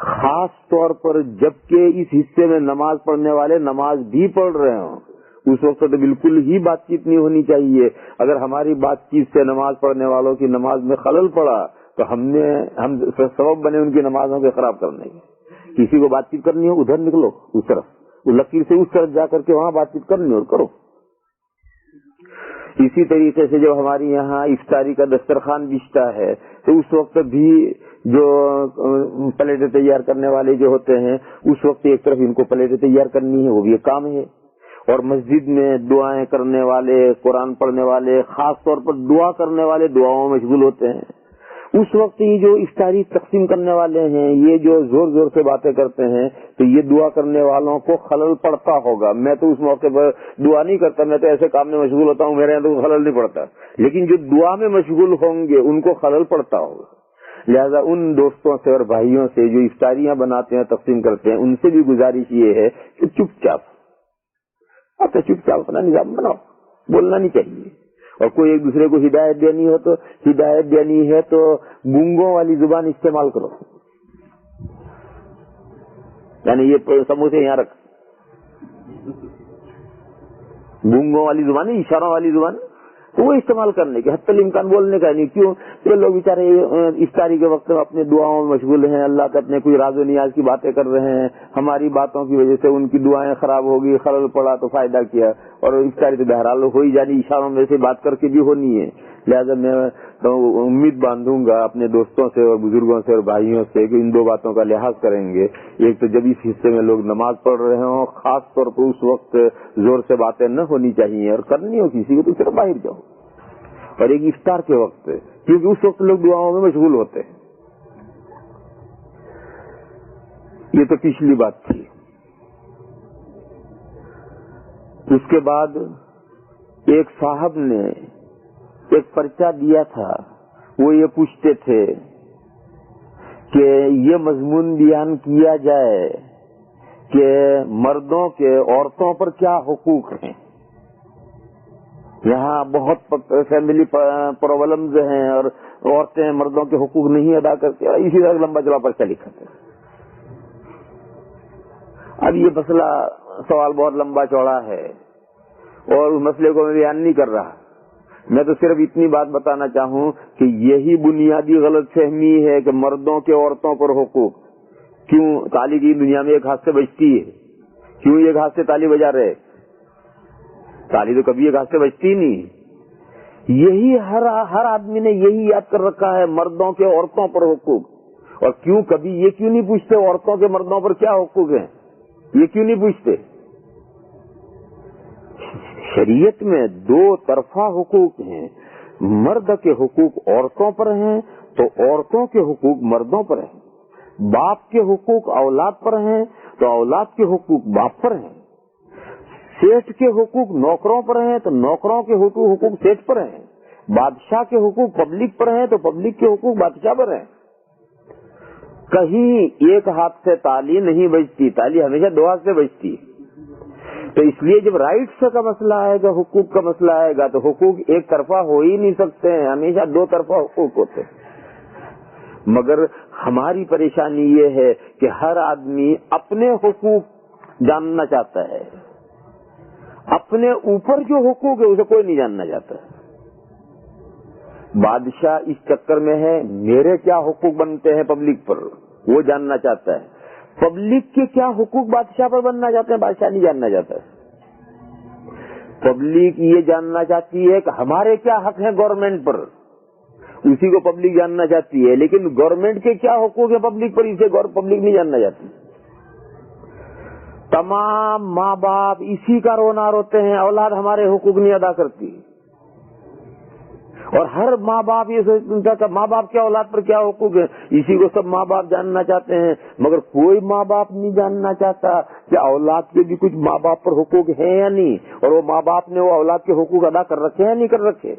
خاص طور پر جبکہ اس حصے میں نماز پڑھنے والے نماز بھی پڑھ رہے ہوں، اس وقت تو بالکل ہی بات چیت نہیں ہونی چاہیے۔ اگر ہماری بات چیت سے نماز پڑھنے والوں کی نماز میں خلل پڑا تو ہم سبب بنے ان کی نمازوں کے خراب کرنے کے۔ کسی کو بات چیت کرنی ہو ادھر نکلو، اس طرف، وہ لکیر سے اس طرف جا کر کے وہاں بات چیت کرنی اور کرو۔ اسی طریقے سے جب ہمارے یہاں افطاری کا دسترخوان بچتا ہے تو اس وقت بھی جو پلیٹیں تیار کرنے والے جو ہوتے ہیں اس وقت ایک طرف ان کو پلیٹیں تیار کرنی ہے، وہ بھی ایک کام ہے۔ اور مسجد میں دعائیں کرنے والے، قرآن پڑھنے والے، خاص طور پر دعا کرنے والے دعاؤں میں مشغول ہوتے ہیں۔ اس وقت یہ جو افطاری تقسیم کرنے والے ہیں، یہ جو زور زور سے باتیں کرتے ہیں، تو یہ دعا کرنے والوں کو خلل پڑتا ہوگا۔ میں تو اس موقع پر دعا نہیں کرتا، میں تو ایسے کام میں مشغول ہوتا ہوں، میرے یہاں تو خلل نہیں پڑتا، لیکن جو دعا میں مشغول ہوں گے ان کو خلل پڑتا ہوگا۔ لہذا ان دوستوں سے اور بھائیوں سے جو افطاریاں بناتے ہیں، تقسیم کرتے ہیں، ان سے بھی گزارش یہ ہے کہ چپ چاپ اپنا نظام بناؤ، بولنا نہیں چاہیے۔ اور کوئی ایک دوسرے کو ہدایت دینی ہے تو گونگوں والی زبان استعمال کرو، یعنی یہ سموسے یہاں رکھ، گونگوں والی زبان ہے، اشاروں والی زبان، تو وہ استعمال کرنے کے، حتی الامکان بولنے کا نہیں۔ کیوں؟ یہ لوگ بیچارے افطاری کے وقت اپنے دعاؤں میں مشغول ہیں، اللہ کا اپنے کوئی راز و نیاز کی باتیں کر رہے ہیں، ہماری باتوں کی وجہ سے ان کی دعائیں خراب ہوگی، خلل پڑا تو فائدہ کیا۔ اور افطاری تو بہرحال ہو ہی جانی، اشاروں میں سے بات کر کے بھی ہونی ہے۔ لہذا میں امید باندھوں گا اپنے دوستوں سے اور بزرگوں سے اور بھائیوں سے کہ ان دو باتوں کا لحاظ کریں گے۔ ایک تو جب اس حصے میں لوگ نماز پڑھ رہے ہوں، خاص طور پر اس وقت زور سے باتیں نہ ہونی چاہیے، اور کرنی ہو کسی کو تو صرف باہر جاؤ۔ اور ایک افطار کے وقت، کیونکہ اس وقت لوگ دعاؤں میں مشغول ہوتے ہیں۔ یہ تو پچھلی بات تھی۔ اس کے بعد ایک صاحب نے ایک پرچہ دیا تھا، وہ یہ پوچھتے تھے کہ یہ مضمون بیان کیا جائے کہ مردوں کے عورتوں پر کیا حقوق ہیں۔ یہاں بہت فیملی پرابلمز ہیں اور عورتیں مردوں کے حقوق نہیں ادا کرتی، اسی طرح لمبا چوڑا پرچہ لکھا تھا۔ اب یہ مسئلہ سوال بہت لمبا چوڑا ہے اور اس مسئلے کو میں بیان نہیں کر رہا، میں تو صرف اتنی بات بتانا چاہوں کہ یہی بنیادی غلط فہمی ہے کہ مردوں کے عورتوں پر حقوق کیوں۔ تالی کی دنیا میں ایک ہاتھ سے بجتی ہے، کیوں ایک ہاتھ سے تالی بجا رہے؟ تالی تو کبھی ایک ہاتھ سے بجتی نہیں۔ یہی ہر آدمی نے یہی یاد کر رکھا ہے، مردوں کے عورتوں پر حقوق۔ اور کیوں کبھی یہ کیوں نہیں پوچھتے عورتوں کے مردوں پر کیا حقوق ہیں؟ یہ کیوں نہیں پوچھتے؟ شریعت میں دو طرفہ حقوق ہیں، مرد کے حقوق عورتوں پر ہیں تو عورتوں کے حقوق مردوں پر ہیں، باپ کے حقوق اولاد پر ہیں تو اولاد کے حقوق باپ پر ہیں، سیٹھ کے حقوق نوکروں پر ہیں تو نوکروں کے حقوق سیٹھ پر ہیں، بادشاہ کے حقوق پبلک پر ہیں تو پبلک کے حقوق بادشاہ پر ہیں۔ کہیں ایک ہاتھ سے تالی نہیں بجتی، تالی ہمیشہ دو ہاتھ سے بجتی۔ تو اس لیے جب رائٹس کا مسئلہ آئے گا، حقوق کا مسئلہ آئے گا، تو حقوق ایک طرفہ ہو ہی نہیں سکتے ہیں، ہمیشہ دو طرفہ حقوق ہوتے ہیں۔ مگر ہماری پریشانی یہ ہے کہ ہر آدمی اپنے حقوق جاننا چاہتا ہے، اپنے اوپر جو حقوق ہے اسے کوئی نہیں جاننا چاہتا۔ بادشاہ اس چکر میں ہے میرے کیا حقوق بنتے ہیں پبلک پر، وہ جاننا چاہتا ہے۔ پبلک کے کیا حقوق بادشاہ پر بننا چاہتے ہیں، بادشاہ نہیں جاننا چاہتا ہے۔ پبلک یہ جاننا چاہتی ہے کہ ہمارے کیا حق ہیں گورنمنٹ پر، اسی کو پبلک جاننا چاہتی ہے، لیکن گورنمنٹ کے کیا حقوق ہیں پبلک پر، اسے پبلک نہیں جاننا چاہتی۔ تمام ماں باپ اسی کا رونا روتے ہیں، اولاد ہمارے حقوق نہیں ادا کرتی، اور ہر ماں باپ یہ سوچتا کہ ماں باپ کیا اولاد پر کیا حقوق ہے، اسی کو سب ماں باپ جاننا چاہتے ہیں، مگر کوئی ماں باپ نہیں جاننا چاہتا کہ اولاد کے بھی کچھ ماں باپ پر حقوق ہیں یا نہیں، اور وہ ماں باپ نے وہ اولاد کے حقوق ادا کر رکھے ہیں یا نہیں کر رکھے۔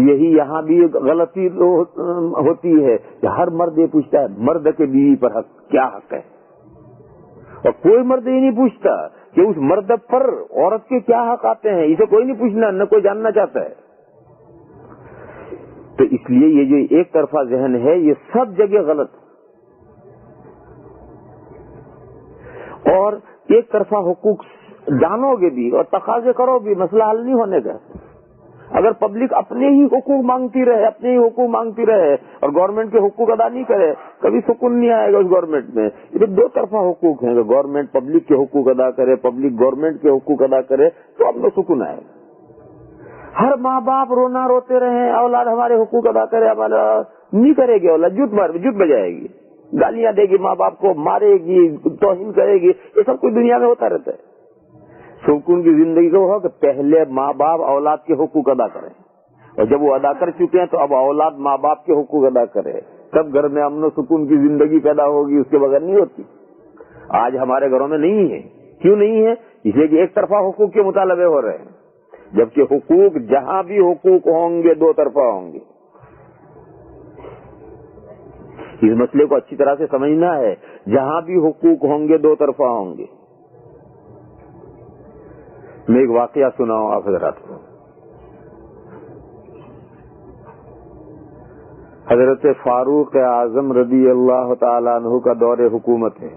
یہی یہاں بھی ایک غلطی ہوتی ہے کہ ہر مرد یہ پوچھتا ہے مرد کے بیوی پر حق کیا حق ہے، اور کوئی مرد یہ نہیں پوچھتا کہ اس مرد پر عورت کے کیا حق آتے ہیں، اسے کوئی نہیں پوچھنا، نہ کوئی جاننا چاہتا ہے۔ تو اس لیے یہ جو ایک طرفہ ذہن ہے یہ سب جگہ غلط ہے۔ اور ایک طرفہ حقوق جانو گے بھی اور تقاضے کرو بھی، مسئلہ حل نہیں ہونے کا۔ اگر پبلک اپنے ہی حقوق مانگتی رہے اور گورنمنٹ کے حقوق ادا نہیں کرے، کبھی سکون نہیں آئے گا اس گورنمنٹ میں۔ یہ دو طرفہ حقوق ہیں، گورنمنٹ پبلک کے حقوق ادا کرے، پبلک گورنمنٹ کے حقوق ادا کرے تو اب تو سکون آئے گا۔ ہر ماں باپ روتے رہے اولاد ہمارے حقوق ادا کرے، ہمارا نہیں کرے گی، اولاد جوت بجائے گی، گالیاں دے گی، ماں باپ کو مارے گی، توہین کرے گی، یہ سب کچھ دنیا میں ہوتا رہتا ہے۔ سکون کی زندگی کو ہو کہ پہلے ماں باپ اولاد کے حقوق ادا کریں، اور جب وہ ادا کر چکے ہیں تو اب اولاد ماں باپ کے حقوق ادا کرے، تب گھر میں امن و سکون کی زندگی پیدا ہوگی، اس کے بغیر نہیں ہوتی۔ آج ہمارے گھروں میں نہیں ہے۔ کیوں نہیں ہے؟ اس لیے کہ ایک طرفہ حقوق کے مطالبے ہو رہے ہیں، جبکہ حقوق جہاں بھی حقوق ہوں گے دو طرفہ ہوں گے۔ اس مسئلے کو اچھی طرح سے سمجھنا ہے، جہاں بھی حقوق ہوں گے دو طرفہ ہوں گے۔ میں ایک واقعہ سناؤں آپ حضرات کو۔ حضرت فاروق اعظم رضی اللہ تعالیٰ عنہ کا دور حکومت ہے۔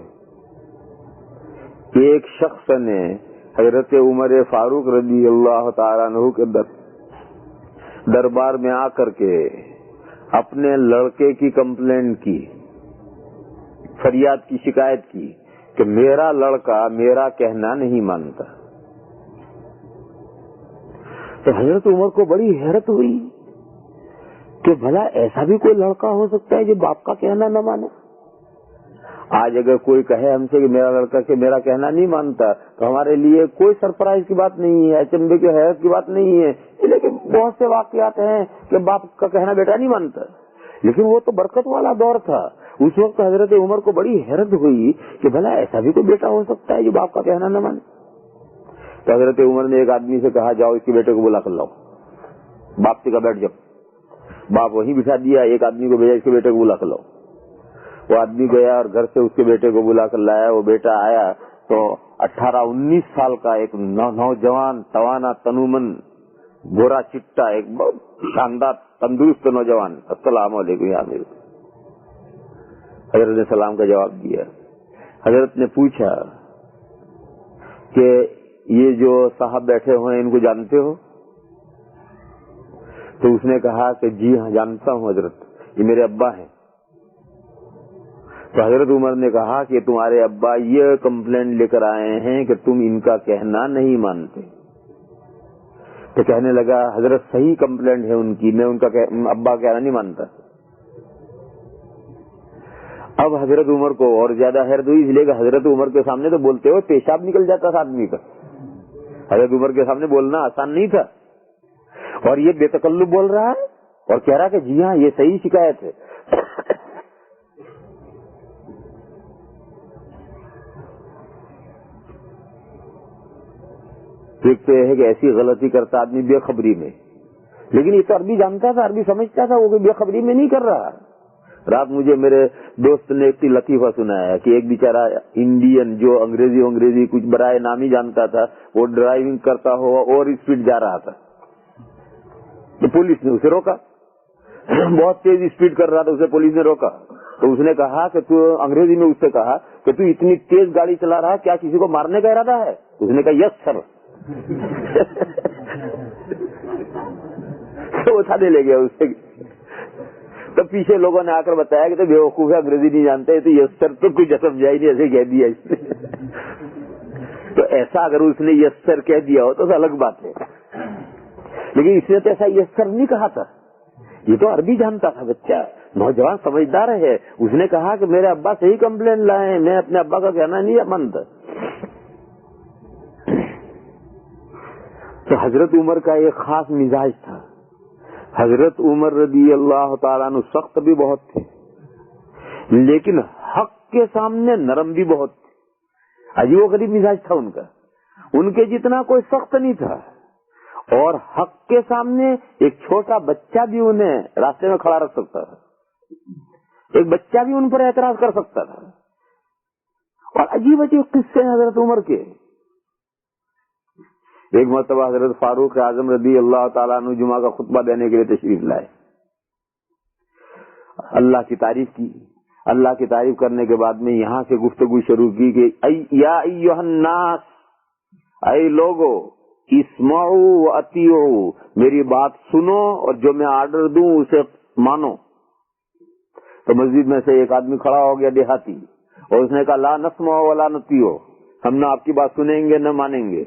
ایک شخص نے حضرت عمر فاروق رضی اللہ تعالیٰ عنہ کے دربار میں آ کر کے اپنے لڑکے کی کمپلینٹ کی، فریاد کی، شکایت کی کہ میرا لڑکا میرا کہنا نہیں مانتا۔ تو حضرت عمر کو بڑی حیرت ہوئی کہ بھلا ایسا بھی کوئی لڑکا ہو سکتا ہے جو باپ کا کہنا نہ مانے۔ آج اگر کوئی کہے ہم سے کہ میرا لڑکا کہ میرا کہنا نہیں مانتا تو ہمارے لیے کوئی سرپرائز کی بات نہیں ہے، اچنبے کی حیرت کی بات نہیں ہے، لیکن بہت سے واقعات ہیں کہ باپ کا کہنا بیٹا نہیں مانتا۔ لیکن وہ تو برکت والا دور تھا، اس وقت حضرت عمر کو بڑی حیرت ہوئی کہ بھلا ایسا بھی کوئی بیٹا ہو سکتا ہے جو باپ کا کہنا نہ مانے۔ تو حضرت عمر نے ایک آدمی سے کہا جاؤ اس کے بیٹے کو بلا کر لاؤ، باپ سے کہا بیٹھ جاؤ، باپ وہیں بٹھا دیا، ایک آدمی کو بھیجا اس کے بیٹے کو بلا کر لاؤ۔ وہ آدمی گیا اور گھر سے اس کے بیٹے کو بلا کر لایا۔ وہ بیٹا آیا تو 18-19 سال کا ایک نوجوان، توانا، تنومن، گورا چٹا، ایک بہت شاندار تندرست نوجوان۔ السلام علیکم یا امیر۔ حضرت نے سلام کا جواب دیا۔ حضرت نے پوچھا کہ یہ جو صاحب بیٹھے ہوئے ہیں ان کو جانتے ہو؟ تو اس نے کہا کہ جی ہاں جانتا ہوں حضرت، یہ میرے ابا ہیں۔ تو حضرت عمر نے کہا کہ تمہارے ابا یہ کمپلینٹ لے کر آئے ہیں کہ تم ان کا کہنا نہیں مانتے۔ تو کہنے لگا حضرت صحیح کمپلینٹ ہے ان کی، میں ان کا ابا کہنا نہیں مانتا۔ اب حضرت عمر کو اور زیادہ حیرت ہوئی، اس لیے کہ حضرت عمر کے سامنے تو بولتے ہوئے پیشاب نکل جاتا تھا آدمی کا، حضرت عمر کے سامنے بولنا آسان نہیں تھا، اور یہ بے تکلف بول رہا ہے اور کہہ رہا کہ جی ہاں یہ صحیح شکایت ہے۔ ایک تو یہ ہے کہ ایسی غلطی کرتا آدمی بے خبری میں، لیکن یہ تو عربی جانتا تھا، عربی سمجھتا تھا، وہ بے خبری میں نہیں کر رہا۔ رات مجھے میرے دوست نے ایک لطیفہ سنایا کہ ایک بیچارہ انڈین جو انگریزی کچھ برائے نام ہی جانتا تھا، وہ ڈرائیونگ کرتا ہوا اور اسپیڈ جا رہا تھا، تو پولیس نے اسے روکا، بہت تیز اسپیڈ کر رہا تھا، اسے پولیس نے روکا۔ تو اس نے کہا کہ تو انگریزی میں اس سے کہا کہ تو اتنی تیز گاڑی چلا رہا ہے، کیا کسی کو مارنے کا ارادہ ہے؟ اس نے کہا یس سر۔ وہ تھانے لے گیا اس سے۔ تو پیچھے لوگوں نے آ کر بتایا کہ تو بے وقوف ہے، انگریزی نہیں جانتے، تو یس سر تو کچھ سمجھا ہی نہیں، ایسے کہہ دیا اس نے۔ تو ایسا اگر اس نے یس سر کہہ دیا ہو تو الگ بات ہے، لیکن اس نے تو ایسا یس سر نہیں کہا تھا، یہ تو عربی جانتا تھا بچہ، نوجوان سمجھدار ہے۔ اس نے کہا کہ میرے ابا سے ہی کمپلین لائے، میں اپنے ابا کا کہنا نہیں مانتا۔ تو حضرت عمر کا ایک خاص مزاج تھا۔ حضرت عمر رضی اللہ تعالیٰ عنہ سخت بھی بہت تھے، لیکن حق کے سامنے نرم بھی بہت تھے۔ عجیب و غریب مزاج تھا ان کا، ان کے جتنا کوئی سخت نہیں تھا، اور حق کے سامنے ایک چھوٹا بچہ بھی انہیں راستے میں کھڑا رکھ سکتا تھا، ایک بچہ بھی ان پر اعتراض کر سکتا تھا۔ اور عجیب عجیب قصے ہیں حضرت عمر کے۔ ایک مرتبہ حضرت فاروق اعظم رضی اللہ تعالیٰ عنہ جمعہ کا خطبہ دینے کے لیے تشریف لائے، اللہ کی تعریف کی، اللہ کی تعریف کرنے کے بعد میں یہاں سے گفتگو شروع کی کہ یا ایھا الناس، اے لوگو، اسمعوا و اطیعوا، میری بات سنو اور جو میں آرڈر دوں اسے مانو۔ تو مسجد میں سے ایک آدمی کھڑا ہو گیا دیہاتی، اور اس نے کہا لا نسمع ولا نطیع، ہم نہ آپ کی بات سنیں گے نہ مانیں گے۔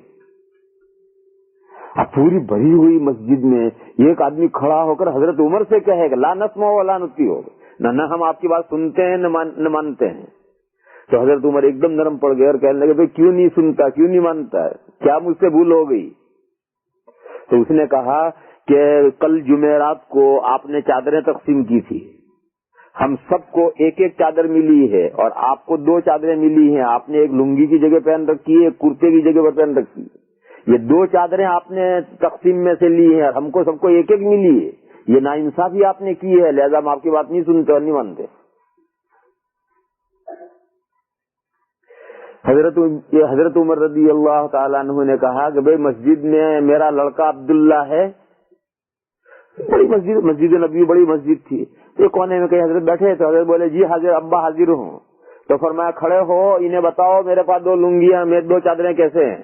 اب پوری بھری ہوئی مسجد میں ایک آدمی کھڑا ہو کر حضرت عمر سے کہے گا لا نسمع ولا نطیع، نہ ہم آپ کی بات سنتے ہیں نہ مانتے ہیں۔ تو حضرت عمر ایک دم نرم پڑ گئے اور کہنے لگے بھائی کیوں نہیں سنتا، کیوں نہیں مانتا، کیا مجھ سے بھول ہو گئی؟ تو اس نے کہا کہ کل جمعرات کو آپ نے چادریں تقسیم کی تھی، ہم سب کو ایک ایک چادر ملی ہے اور آپ کو 2 چادریں ملی ہیں، آپ نے ایک لنگی کی جگہ پہن رکھی ہے، ایک کرتے کی جگہ پر پہن رکھی ہے، یہ 2 چادریں آپ نے تقسیم میں سے لی ہیں اور ہم کو سب کو ایک ایک ملی ہے، یہ ناانصافی آپ نے کی ہے، لہذا ہم آپ کی بات نہیں سنتے اور نہیں مانتے۔ حضرت عمر رضی اللہ تعالیٰ عنہ نے کہا کہ بھئی مسجد میں میرا لڑکا عبداللہ ہے، بڑی مسجد نبی بڑی مسجد تھی، ایک کونے میں کہیں حضرت بیٹھے تو حضرت بولے جی حاضر ابا حاضر ہوں، تو فرمایا کھڑے ہو، انہیں بتاؤ میرے پاس 2 لنگیاں، میرے 2 چادریں کیسے ہیں؟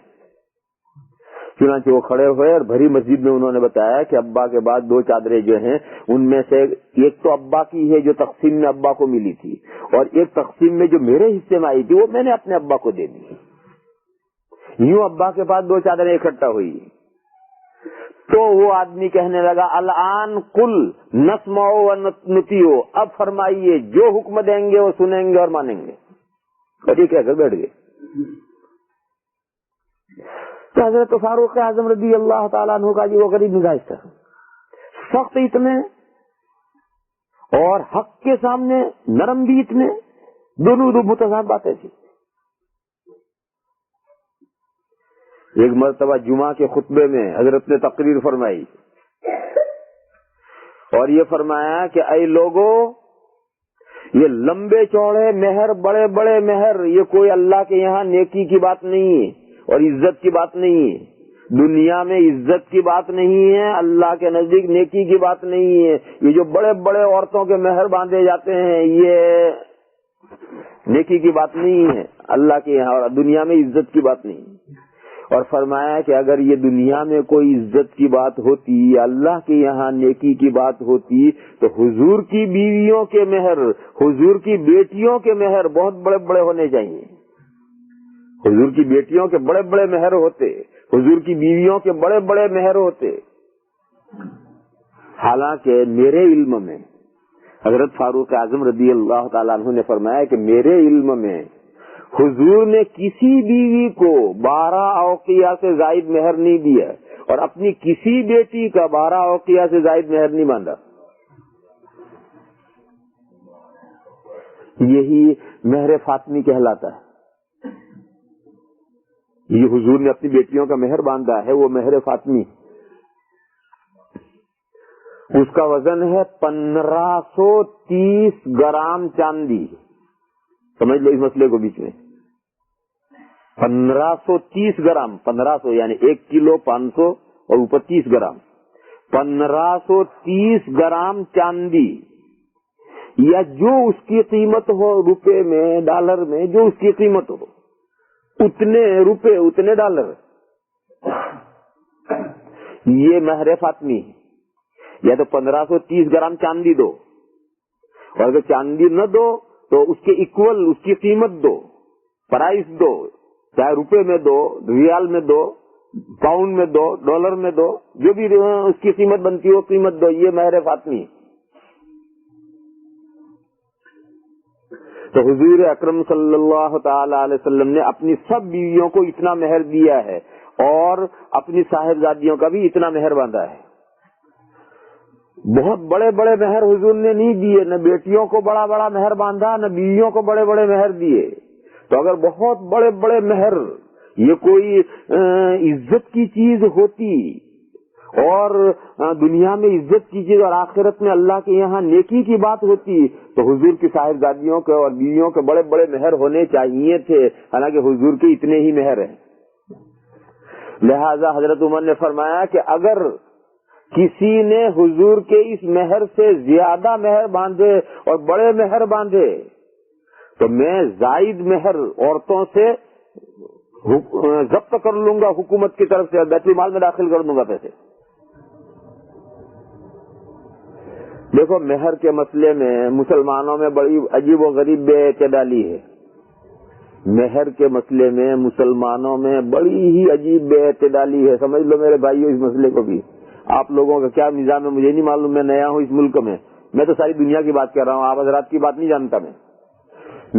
چنانچہ وہ کھڑے ہوئے اور بھری مسجد میں انہوں نے بتایا کہ ابا کے بعد 2 چادریں جو ہیں ان میں سے ایک تو ابا کی ہے جو تقسیم میں ابا کو ملی تھی، اور ایک تقسیم میں جو میرے حصے میں آئی تھی وہ میں نے اپنے ابا کو دے دی۔ یوں ابا کے پاس 2 چادریں اکٹھا ہوئی۔ تو وہ آدمی کہنے لگا الان قل نسمع و نطیع، اب فرمائیے جو حکم دیں گے وہ سنیں گے اور مانیں گے، اور یہ کہہ کر بیٹھ گئے۔ تو حضرت فاروق اعظم رضی اللہ تعالیٰ عنہ کا جی وہ غریب مزاج تھا، سخت اتنے اور حق کے سامنے نرم بھی اتنے، دونوں متضاد باتیں تھی۔ ایک مرتبہ جمعہ کے خطبے میں حضرت نے تقریر فرمائی اور یہ فرمایا کہ اے لوگو، یہ لمبے چوڑے مہر، بڑے بڑے مہر، یہ کوئی اللہ کے یہاں نیکی کی بات نہیں ہے اور عزت کی بات نہیں ہے، دنیا میں عزت کی بات نہیں ہے، اللہ کے نزدیک نیکی کی بات نہیں ہے۔ یہ جو بڑے بڑے عورتوں کے مہر باندھے جاتے ہیں یہ نیکی کی بات نہیں ہے اللہ کے یہاں، اور دنیا میں عزت کی بات نہیں ہے۔ اور فرمایا کہ اگر یہ دنیا میں کوئی عزت کی بات ہوتی یا اللہ کے یہاں نیکی کی بات ہوتی تو حضور کی بیویوں کے مہر، حضور کی بیٹیوں کے مہر بہت بڑے بڑے ہونے چاہیے، حضور کی بیٹیوں کے بڑے بڑے مہر ہوتے، حضور کی بیویوں کے بڑے بڑے مہر ہوتے۔ حالانکہ میرے علم میں حضرت فاروق اعظم رضی اللہ تعالیٰ عنہ نے فرمایا کہ میرے علم میں حضور نے کسی بیوی کو 12 اوقیہ سے زائد مہر نہیں دیا اور اپنی کسی بیٹی کا 12 اوقیہ سے زائد مہر نہیں باندھا۔ یہی مہر فاطمی کہلاتا ہے، یہ حضور نے اپنی بیٹیوں کا مہر باندھا ہے، وہ مہر فاطمی، اس کا وزن ہے 1530 گرام چاندی۔ سمجھ لو اس مسئلے کو بیچ میں، 1530 گرام، 1500 یعنی 1 کلو 500 اور اوپر 30 گرام، 1530 گرام چاندی، یا جو اس کی قیمت ہو روپے میں، ڈالر میں جو اس کی قیمت ہو، اتنے روپے اتنے ڈالر، یہ مہر فاطمی ہے۔ یا تو 1530 گرام چاندی دو، اور اگر چاندی نہ دو تو اس کے ایکول اس کی قیمت دو، پرائس دو، چاہے روپے میں دو، ریال میں دو، پاؤنڈ میں دو، ڈالر میں دو، جو بھی اس کی قیمت بنتی ہو قیمت دو، یہ مہر فاطمی۔ تو حضور اکرم صلی اللہ تعالی علیہ وسلم نے اپنی سب بیویوں کو اتنا مہر دیا ہے اور اپنی صاحبزادیوں کا بھی اتنا مہر باندھا ہے۔ بہت بڑے بڑے مہر حضور نے نہیں دیے، نہ بیٹیوں کو بڑا بڑا مہر باندھا، نہ بیویوں کو بڑے بڑے مہر دیے۔ تو اگر بہت بڑے بڑے مہر یہ کوئی عزت کی چیز ہوتی اور دنیا میں عزت کی چیز اور آخرت میں اللہ کے یہاں نیکی کی بات ہوتی تو حضور کی صاحبزادیوں کے اور بیویوں کے بڑے بڑے مہر ہونے چاہیے تھے، حالانکہ حضور کے اتنے ہی مہر ہیں۔ لہذا حضرت عمر نے فرمایا کہ اگر کسی نے حضور کے اس مہر سے زیادہ مہر باندھے اور بڑے مہر باندھے تو میں زائد مہر عورتوں سے ضبط کر لوں گا حکومت کی طرف سے، بیت المال میں داخل کر دوں گا پیسے۔ دیکھو مہر کے مسئلے میں مسلمانوں میں بڑی عجیب و غریب بے اعتدالی ہے۔ مہر کے مسئلے میں مسلمانوں میں بڑی ہی عجیب بے اعتدالی ہے، سمجھ لو میرے بھائیو اس مسئلے کو بھی۔ آپ لوگوں کا کیا نظام ہے مجھے نہیں معلوم، میں نیا ہوں اس ملک میں تو ساری دنیا کی بات کر رہا ہوں، آپ حضرات کی بات نہیں جانتا میں۔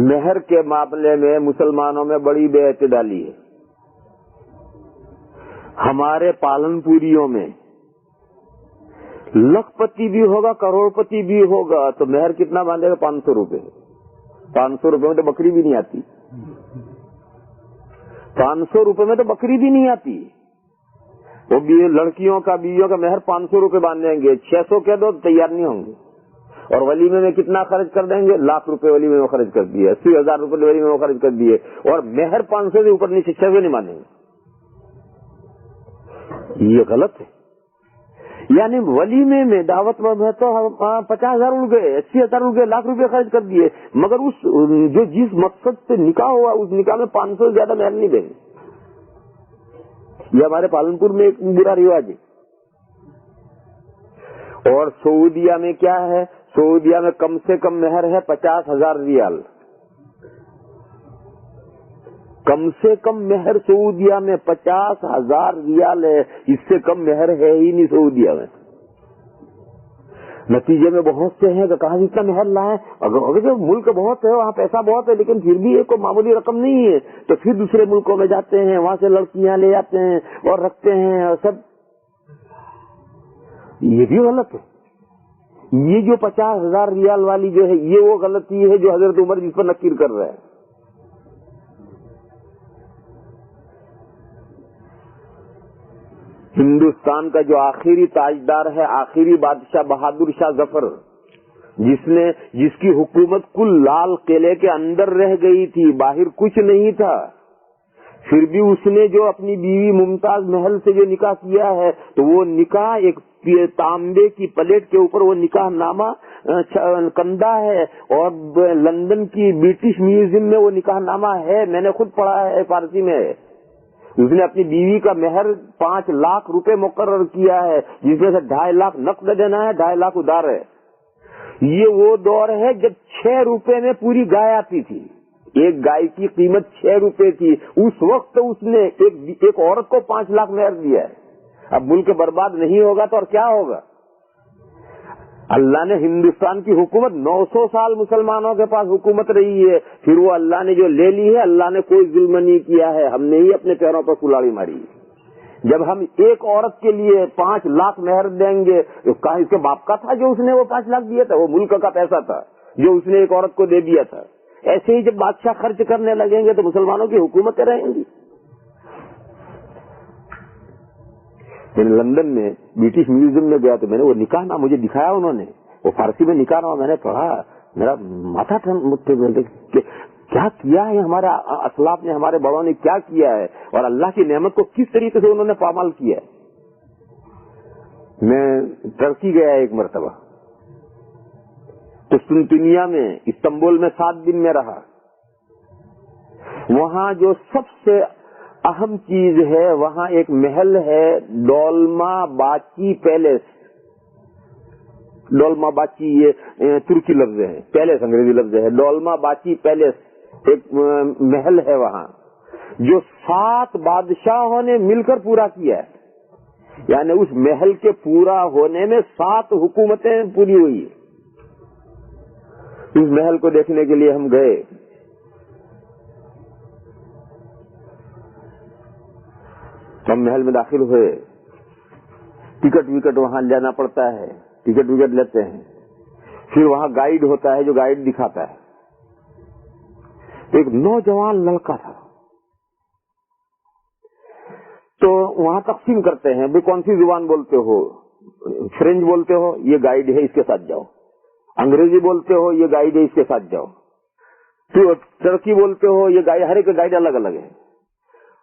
مہر کے معاملے میں مسلمانوں میں بڑی بے اعتدالی ہے۔ ہمارے پالن پوریوں میں لکھ پتی بھی ہوگا کروڑ پتی بھی ہوگا تو مہر کتنا باندھے گا؟ 500 روپے۔ 500 روپے میں تو بکری بھی نہیں آتی، 500 روپے میں تو بکری بھی نہیں آتی۔ وہ بھی لڑکیوں کا بیویوں کا مہر 500 روپے باندھیں گے، 600 کہہ دو تیار نہیں ہوں گے، اور ولیمے میں کتنا خرچ کر دیں گے؟ 1,00,000 روپے ولیمے میں خرچ کر دیے، 80,000 روپے ولیمے میں خرچ کر دیے، اور مہر 500 سے اوپر نیچے 600 نہیں مانیں گے۔ یہ غلط ہے۔ یعنی ولیمے میں دعوت میں تو 50,000 اڑ گئے، 80,000 اڑ گئے، 1,00,000 روپے خرچ کر دیے، مگر اس جو جس مقصد سے نکاح ہوا اس نکاح میں 500 سے زیادہ مہر نہیں دیں گے۔ یہ ہمارے پالن پور میں ایک برا رواج ہے۔ اور سعودیہ میں کیا ہے؟ سعودیہ میں کم سے کم مہر ہے 50,000 ریال، کم سے کم مہر سعودیہ میں 50,000 ریال ہے، اس سے کم مہر ہے ہی نہیں سعودیہ میں۔ نتیجے میں بہت سے ہیں کہ کہاں اتنا مہر لائیں، اگر ملک بہت ہے وہاں پیسہ بہت ہے لیکن پھر بھی ایک معمولی رقم نہیں ہے، تو پھر دوسرے ملکوں میں جاتے ہیں، وہاں سے لڑکیاں لے جاتے ہیں اور رکھتے ہیں اور سب۔ یہ بھی غلط ہے۔ یہ جو 50,000 ریال والی جو ہے یہ وہ غلطی ہے جو حضرت عمر جس پر نکیر کر رہا ہے۔ ہندوستان کا جو آخری تاجدار ہے، آخری بادشاہ بہادر شاہ ظفر، جس کی حکومت کل لال قلعے کے اندر رہ گئی تھی، باہر کچھ نہیں تھا، پھر بھی اس نے جو اپنی بیوی ممتاز محل سے جو نکاح کیا ہے تو وہ نکاح ایک تانبے کی پلیٹ کے اوپر وہ نکاح نامہ کندہ ہے، اور لندن کی برٹش میوزیم میں وہ نکاح نامہ ہے، میں نے خود پڑھا ہے، فارسی میں ہے۔ اس نے اپنی بیوی کا مہر 5 لاکھ روپے مقرر کیا ہے، جس میں سے 2.5 لاکھ نقد دینا ہے، 2.5 لاکھ ادھار ہے۔ یہ وہ دور ہے جب 6 روپے میں پوری گائے آتی تھی، ایک گائے کی قیمت 6 روپے تھی، اس وقت اس نے ایک عورت کو 5 لاکھ مہر دیا ہے۔ اب ملک برباد نہیں ہوگا تو اور کیا ہوگا؟ اللہ نے ہندوستان کی حکومت 900 سال مسلمانوں کے پاس حکومت رہی ہے، پھر وہ اللہ نے جو لے لی ہے، اللہ نے کوئی ظلم نہیں کیا ہے، ہم نے ہی اپنے پیروں پر کلاڑی ماری ہے۔ جب ہم ایک عورت کے لیے 5 لاکھ مہر دیں گے تو کہاں اس کے باپ کا تھا جو اس نے وہ 5 لاکھ دیا تھا؟ وہ ملک کا پیسہ تھا جو اس نے ایک عورت کو دے دیا تھا۔ ایسے ہی جب بادشاہ خرچ کرنے لگیں گے تو مسلمانوں کی حکومتیں رہیں گی۔ میں لندن میں برٹش میوزیم میں گیا تو میں نے وہ نکاح نامہ مجھے دکھایا، انہوں نے وہ فارسی میں نکاح نامہ میں نے پڑھا، میرا ماتھا کیا کیا ہے ہمارے اسلاف نے، ہمارے بڑوں نے کیا کیا ہے، اور اللہ کی نعمت کو کس طریقے سے انہوں نے پامال کیا ہے۔ میں ترکی گیا ایک مرتبہ، قسطنطنیہ میں، استنبول میں 7 دن میں رہا۔ وہاں جو سب سے اہم چیز ہے، وہاں ایک محل ہے ڈولما باچی پیلیس۔ ڈولما باچی یہ ترکی لفظ ہے، پیلیس انگریزی لفظ ہے، ڈولما باچی پیلیس ایک محل ہے وہاں جو 7 بادشاہوں نے مل کر پورا کیا ہے، یعنی اس محل کے پورا ہونے میں 7 حکومتیں پوری ہوئی۔ اس محل کو دیکھنے کے لیے ہم گئے، ہم محل میں داخل ہوئے، ٹکٹ وکٹ وہاں لینا پڑتا ہے، ٹکٹ وکٹ لیتے ہیں، پھر وہاں گائیڈ ہوتا ہے جو گائیڈ دکھاتا ہے۔ ایک نوجوان لڑکا تھا، تو وہاں تقسیم کرتے ہیں، بھئی کون سی زبان بولتے ہو؟ فرینچ بولتے ہو، یہ گائیڈ ہے، اس کے ساتھ جاؤ۔ انگریزی بولتے ہو، یہ گائیڈ ہے، اس کے ساتھ جاؤ۔ ترکی بولتے ہو، یہ گائیڈ، ہر ایک گائیڈ الگ الگ ہے۔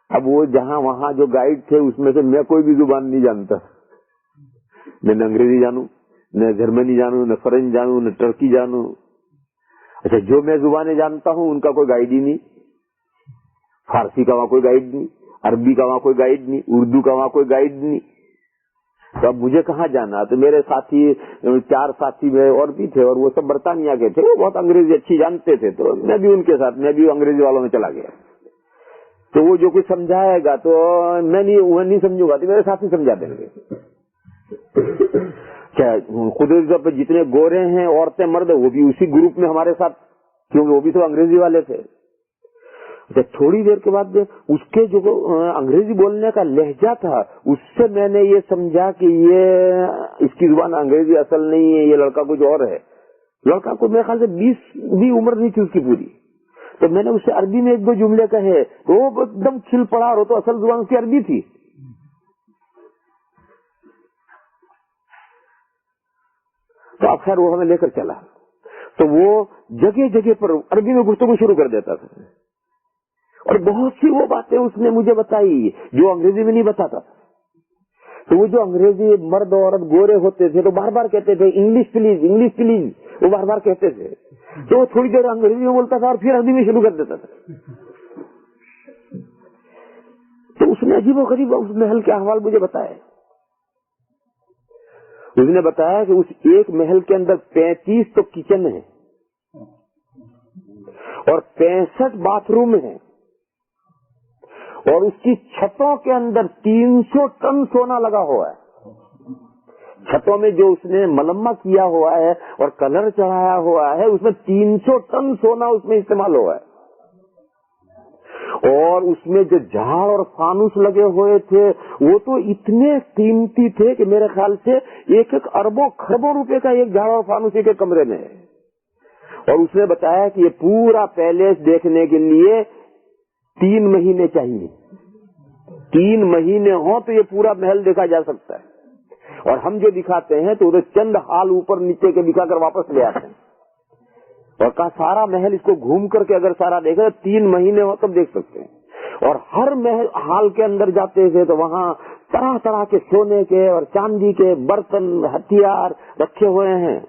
اب وہ جہاں وہاں جو گائیڈ تھے اس میں سے میں کوئی بھی زبان نہیں جانتا، میں نہ انگریزی جانوں، نہ جرمنی جانوں، نہ فرینچ جانوں، نہ ٹرکی جانوں۔ اچھا جو میں زبانیں جانتا ہوں ان کا کوئی گائیڈ ہی نہیں، فارسی کا وہاں کوئی گائیڈ نہیں، عربی کا وہاں کوئی گائیڈ نہیں، اردو کا وہاں کوئی گائیڈ نہیں، تو اب مجھے کہاں جانا؟ تو میرے ساتھی 4 ساتھی میں اور بھی تھے اور وہ سب برطانیہ کے تھے، وہ بہت انگریزی اچھی جانتے تھے، تو میں بھی ان کے ساتھ، میں بھی انگریزی والوں میں چلا گیا۔ تو وہ جو کچھ سمجھائے گا تو میں نہیں سمجھوں گا تو میرے ساتھی سمجھا دیں گے۔ قدرتی طور پہ جتنے گورے ہیں عورتیں مرد وہ بھی اسی گروپ میں ہمارے ساتھ، کیونکہ وہ بھی تو انگریزی والے تھے۔ تھوڑی دیر کے بعد اس کے جو انگریزی بولنے کا لہجہ تھا اس سے میں نے یہ سمجھا کہ یہ اس کی زبان انگریزی اصل نہیں ہے، یہ لڑکا کچھ اور ہے۔ لڑکا کو میرے خیال سے 20 بھی عمر نہیں تھی اس کی پوری۔ تو میں نے اس سے عربی میں 1-2 جملے کہے تو وہ ایک دم کھل پڑا، اور تو اصل زبان اس کی عربی تھی۔ تو اب خیر وہ ہمیں لے کر چلا، تو وہ جگہ جگہ پر عربی میں گفتگو شروع کر دیتا تھا، اور بہت سی وہ باتیں اس نے مجھے بتائی جو انگریزی میں نہیں بتاتا تھا۔ تو وہ جو انگریزی مرد عورت گورے ہوتے تھے تو بار بار کہتے تھے انگلش پلیز، انگلش پلیز، وہ بار بار کہتے تھے، تو وہ تھوڑی دیر انگریزی میں بولتا تھا اور پھر عربی میں شروع کر دیتا تھا۔ تو اس نے عجیب و غریب اس محل کے احوال مجھے بتایا۔ اس نے بتایا کہ اس ایک محل کے اندر 35 تو کچن ہے اور 65 باتھ روم ہیں، اور اس کی چھتوں کے اندر 300 ٹن سونا لگا ہوا ہے۔ چھتوں میں جو اس نے ملمہ کیا ہوا ہے اور کلر چڑھایا ہوا ہے اس میں 300 ٹن سونا اس میں استعمال ہوا ہے، اور اس میں جو جھاڑ اور فانوس لگے ہوئے تھے وہ تو اتنے قیمتی تھے کہ میرے خیال سے 1 اربوں خربوں روپے کا ایک جھاڑ اور فانوس ایک کمرے میں ہے۔ اور اس نے بتایا کہ یہ پورا پیلیس دیکھنے کے لیے 3 مہینے چاہیے، 3 مہینے ہوں تو یہ پورا محل دیکھا جا سکتا ہے، اور ہم جو دکھاتے ہیں تو ادھر چند حال اوپر نیچے کے دکھا کر واپس لے آتے ہیں، اور کہا سارا محل اس کو گھوم کر کے اگر سارا دیکھے 3 مہینے ہو تب دیکھ سکتے ہیں۔ اور ہر محل حال کے اندر جاتے تھے تو وہاں طرح طرح کے سونے کے اور چاندی کے برتن ہتھیار رکھے ہوئے ہیں،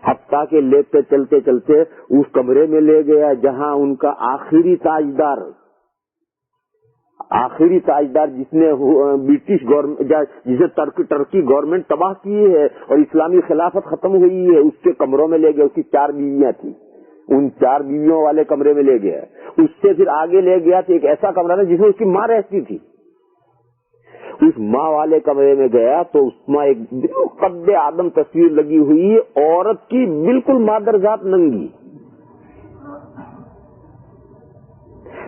حتیٰ کہ لیتے چلتے چلتے اس کمرے میں لے گیا جہاں ان کا آخری تاجدار جس نے برٹش گورنمنٹ، جسے ٹرکی گورنمنٹ تباہ کی ہے اور اسلامی خلافت ختم ہوئی ہے، اس کے کمروں میں لے گیا۔ اس کی 4 بیویاں تھیں، ان 4 بیویوں والے کمرے میں لے گیا۔ اس سے پھر آگے لے گیا تو ایک ایسا کمرہ تھا جس میں اس کی ماں رہتی تھی، اس ماں والے کمرے میں گیا تو اس میں ایک قد آدم تصویر لگی ہوئی عورت کی، بالکل مادر ذات ننگی۔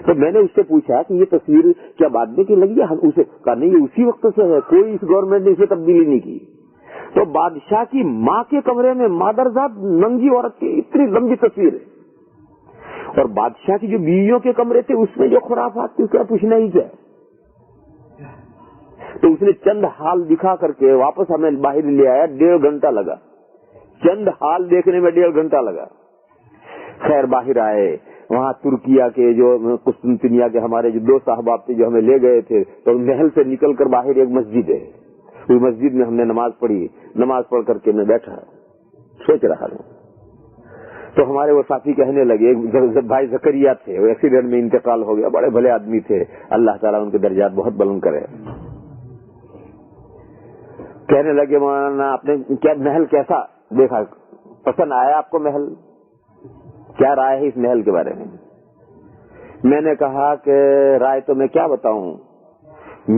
تو میں نے اس سے پوچھا کہ یہ تصویر کیا بعد میں کی لگی ہے؟ اسے کہا نہیں یہ اسی وقت سے ہے، کوئی اس گورنمنٹ نے اسے تبدیلی نہیں کی۔ تو بادشاہ کی ماں کے کمرے میں مادر ذات ننگی عورت کی اتنی لمبی تصویر ہے، اور بادشاہ کی جو بیویوں کے کمرے تھے اس میں جو خرافات تھی اس کا پوچھنا ہی کیا۔ تو اس نے چند حال دکھا کر کے واپس ہمیں باہر لے آیا، 1.5 گھنٹہ لگا، چند حال دیکھنے میں 1.5 گھنٹہ لگا۔ خیر باہر آئے، وہاں ترکیہ کے جو قسطنطنیہ کے ہمارے جو 2 صاحباب تھے جو ہمیں لے گئے تھے، تو محل سے نکل کر باہر ایک مسجد ہے، اس مسجد میں ہم نے نماز پڑھی، نماز پڑھ کر کے میں بیٹھا سوچ رہا ہوں، تو ہمارے وہ ساتھی کہنے لگے، بھائی زکریا تھے، وہ ایکسیڈنٹ میں انتقال ہو گیا، بڑے بھلے آدمی تھے، اللہ تعالیٰ ان کے درجات بہت بلند کرے۔ کہنے لگے مولانا آپ نے کیا محل کیسا دیکھا، پسند آیا آپ کو محل، کیا رائے ہے اس محل کے بارے میں؟ میں نے کہا کہ رائے تو میں کیا بتاؤں،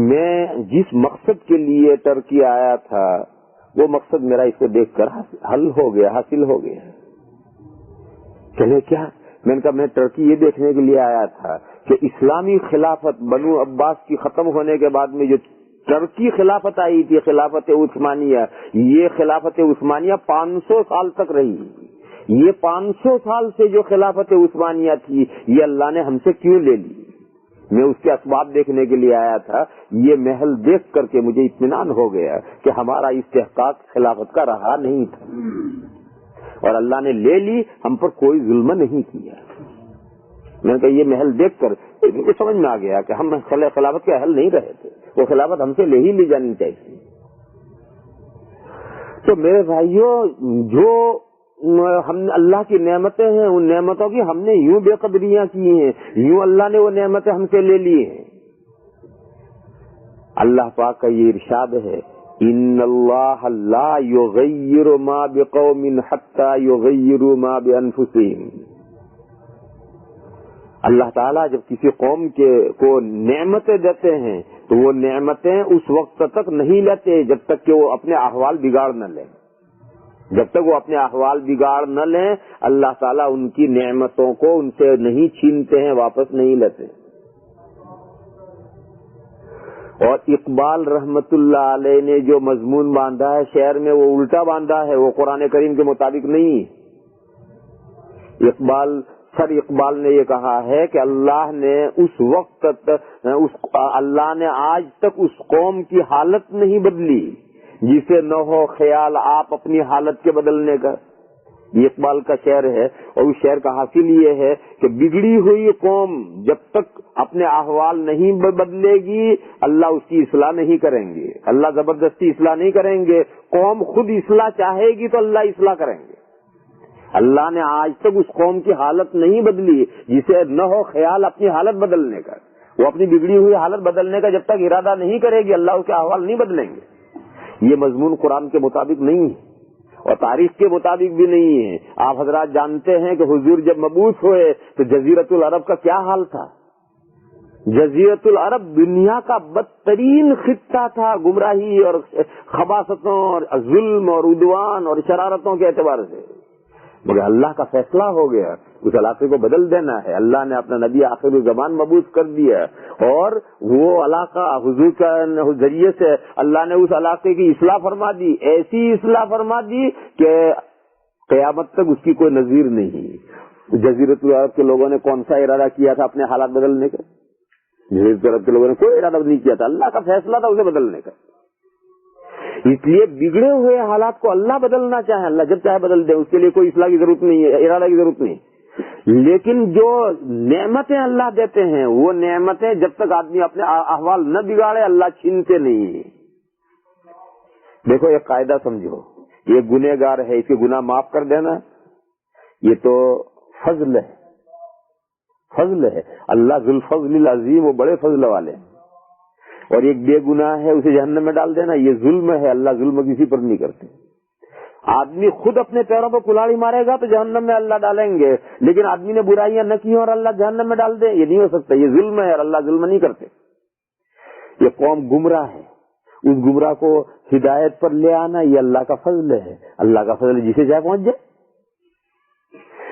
میں جس مقصد کے لیے ترکی آیا تھا وہ مقصد میرا اس کو دیکھ کر حل ہو گیا، حاصل ہو گیا۔ چلے کیا؟ میں نے کہا میں ترکی یہ دیکھنے کے لیے آیا تھا کہ اسلامی خلافت بنو عباس کی ختم ہونے کے بعد میں جو ترکی خلافت آئی تھی، خلافت عثمانیہ، یہ خلافت عثمانیہ 500 سال تک رہی۔ یہ 500 سال سے جو خلافت عثمانیہ تھی یہ اللہ نے ہم سے کیوں لے لی؟ میں اس کے اسباب دیکھنے کے لیے آیا تھا، یہ محل دیکھ کر کے مجھے اطمینان ہو گیا کہ ہمارا استحقاق خلافت کا رہا نہیں تھا اور اللہ نے لے لی، ہم پر کوئی ظلم نہیں کیا۔ میں نے کہا یہ محل دیکھ کر مجھے سمجھ میں آ گیا کہ ہم خلافت کے اہل نہیں رہے تھے، وہ خلافت ہم سے لے ہی لی جانی چاہیے۔ تو میرے بھائیوں، جو ہم اللہ کی نعمتیں ہیں، ان نعمتوں کی ہم نے یوں بے قدریاں کی ہیں، یوں اللہ نے وہ نعمتیں ہم سے لے لی ہیں۔ اللہ پاک کا یہ ارشاد ہے، ان اللہ لا یغیر ما بقوم حتی یغیروا ما بانفسہم۔ اللہ تعالیٰ جب کسی قوم کو نعمتیں دیتے ہیں تو وہ نعمتیں اس وقت تک نہیں لیتے جب تک کہ وہ اپنے احوال بگاڑ نہ لیں۔ جب تک وہ اپنے احوال بگاڑ نہ لیں اللہ تعالیٰ ان کی نعمتوں کو ان سے نہیں چھینتے ہیں، واپس نہیں لیتے۔ اور اقبال رحمت اللہ علیہ نے جو مضمون باندھا ہے شعر میں وہ الٹا باندھا ہے، وہ قرآن کریم کے مطابق نہیں۔ اقبال نے یہ کہا ہے کہ اللہ نے اس وقت اللہ نے آج تک اس قوم کی حالت نہیں بدلی جسے نہ ہو خیال آپ اپنی حالت کے بدلنے کا۔ یہ اقبال کا شعر ہے، اور اس شعر کا حاصل یہ ہے کہ بگڑی ہوئی قوم جب تک اپنے احوال نہیں بدلے گی اللہ اس کی اصلاح نہیں کریں گے، اللہ زبردستی اصلاح نہیں کریں گے۔ قوم خود اصلاح چاہے گی تو اللہ اصلاح کریں گے۔ اللہ نے آج تک اس قوم کی حالت نہیں بدلی جسے نہ ہو خیال اپنی حالت بدلنے کا۔ وہ اپنی بگڑی ہوئی حالت بدلنے کا جب تک ارادہ نہیں کرے گی اللہ اس کے احوال نہیں بدلیں گے۔ یہ مضمون قرآن کے مطابق نہیں ہے اور تاریخ کے مطابق بھی نہیں ہے۔ آپ حضرات جانتے ہیں کہ حضور جب مبعوث ہوئے تو جزیرت العرب کا کیا حال تھا؟ جزیرت العرب دنیا کا بدترین خطہ تھا گمراہی اور خباثتوں اور ظلم اور عدوان اور شرارتوں کے اعتبار سے، مگر اللہ کا فیصلہ ہو گیا اس علاقے کو بدل دینا ہے۔ اللہ نے اپنا نبی آخر الزمان مبعوث کر دیا اور وہ علاقہ حضور کے ذریعے سے اللہ نے اس علاقے کی اصلاح فرما دی، ایسی اصلاح فرما دی کہ قیامت تک اس کی کوئی نظیر نہیں۔ جزیرت العرب کے لوگوں نے کون سا ارادہ کیا تھا اپنے حالات بدلنے کا؟ جزیرت العرب کے لوگوں نے کوئی ارادہ نہیں کیا تھا، اللہ کا فیصلہ تھا اسے بدلنے کا۔ اس لیے بگڑے ہوئے حالات کو اللہ بدلنا چاہے اللہ جب چاہے بدل دے، اس کے لیے کوئی اصلاح کی ضرورت نہیں ہے، ارادہ کی ضرورت نہیں۔ لیکن جو نعمتیں اللہ دیتے ہیں وہ نعمتیں جب تک آدمی اپنے احوال نہ بگاڑے اللہ چھینتے نہیں۔ دیکھو ایک قاعدہ سمجھو، یہ گنہگار ہے اس کے گناہ معاف کر دینا یہ تو فضل ہے، فضل ہے۔ اللہ ذو الفضل العظیم، وہ بڑے فضل والے ہیں۔ اور ایک بے گناہ ہے اسے جہنم میں ڈال دینا یہ ظلم ہے۔ اللہ ظلم کسی پر نہیں کرتے۔ آدمی خود اپنے پیروں پر کلاڑی مارے گا تو جہنم میں اللہ ڈالیں گے، لیکن آدمی نے برائیاں نہ کی اور اللہ جہنم میں ڈال دے، یہ نہیں ہو سکتا، یہ ظلم ہے اور اللہ ظلم نہیں کرتے۔ یہ قوم گمراہ ہے، اس گمراہ کو ہدایت پر لے آنا یہ اللہ کا فضل ہے، اللہ کا فضل جسے چاہے پہنچ جائے۔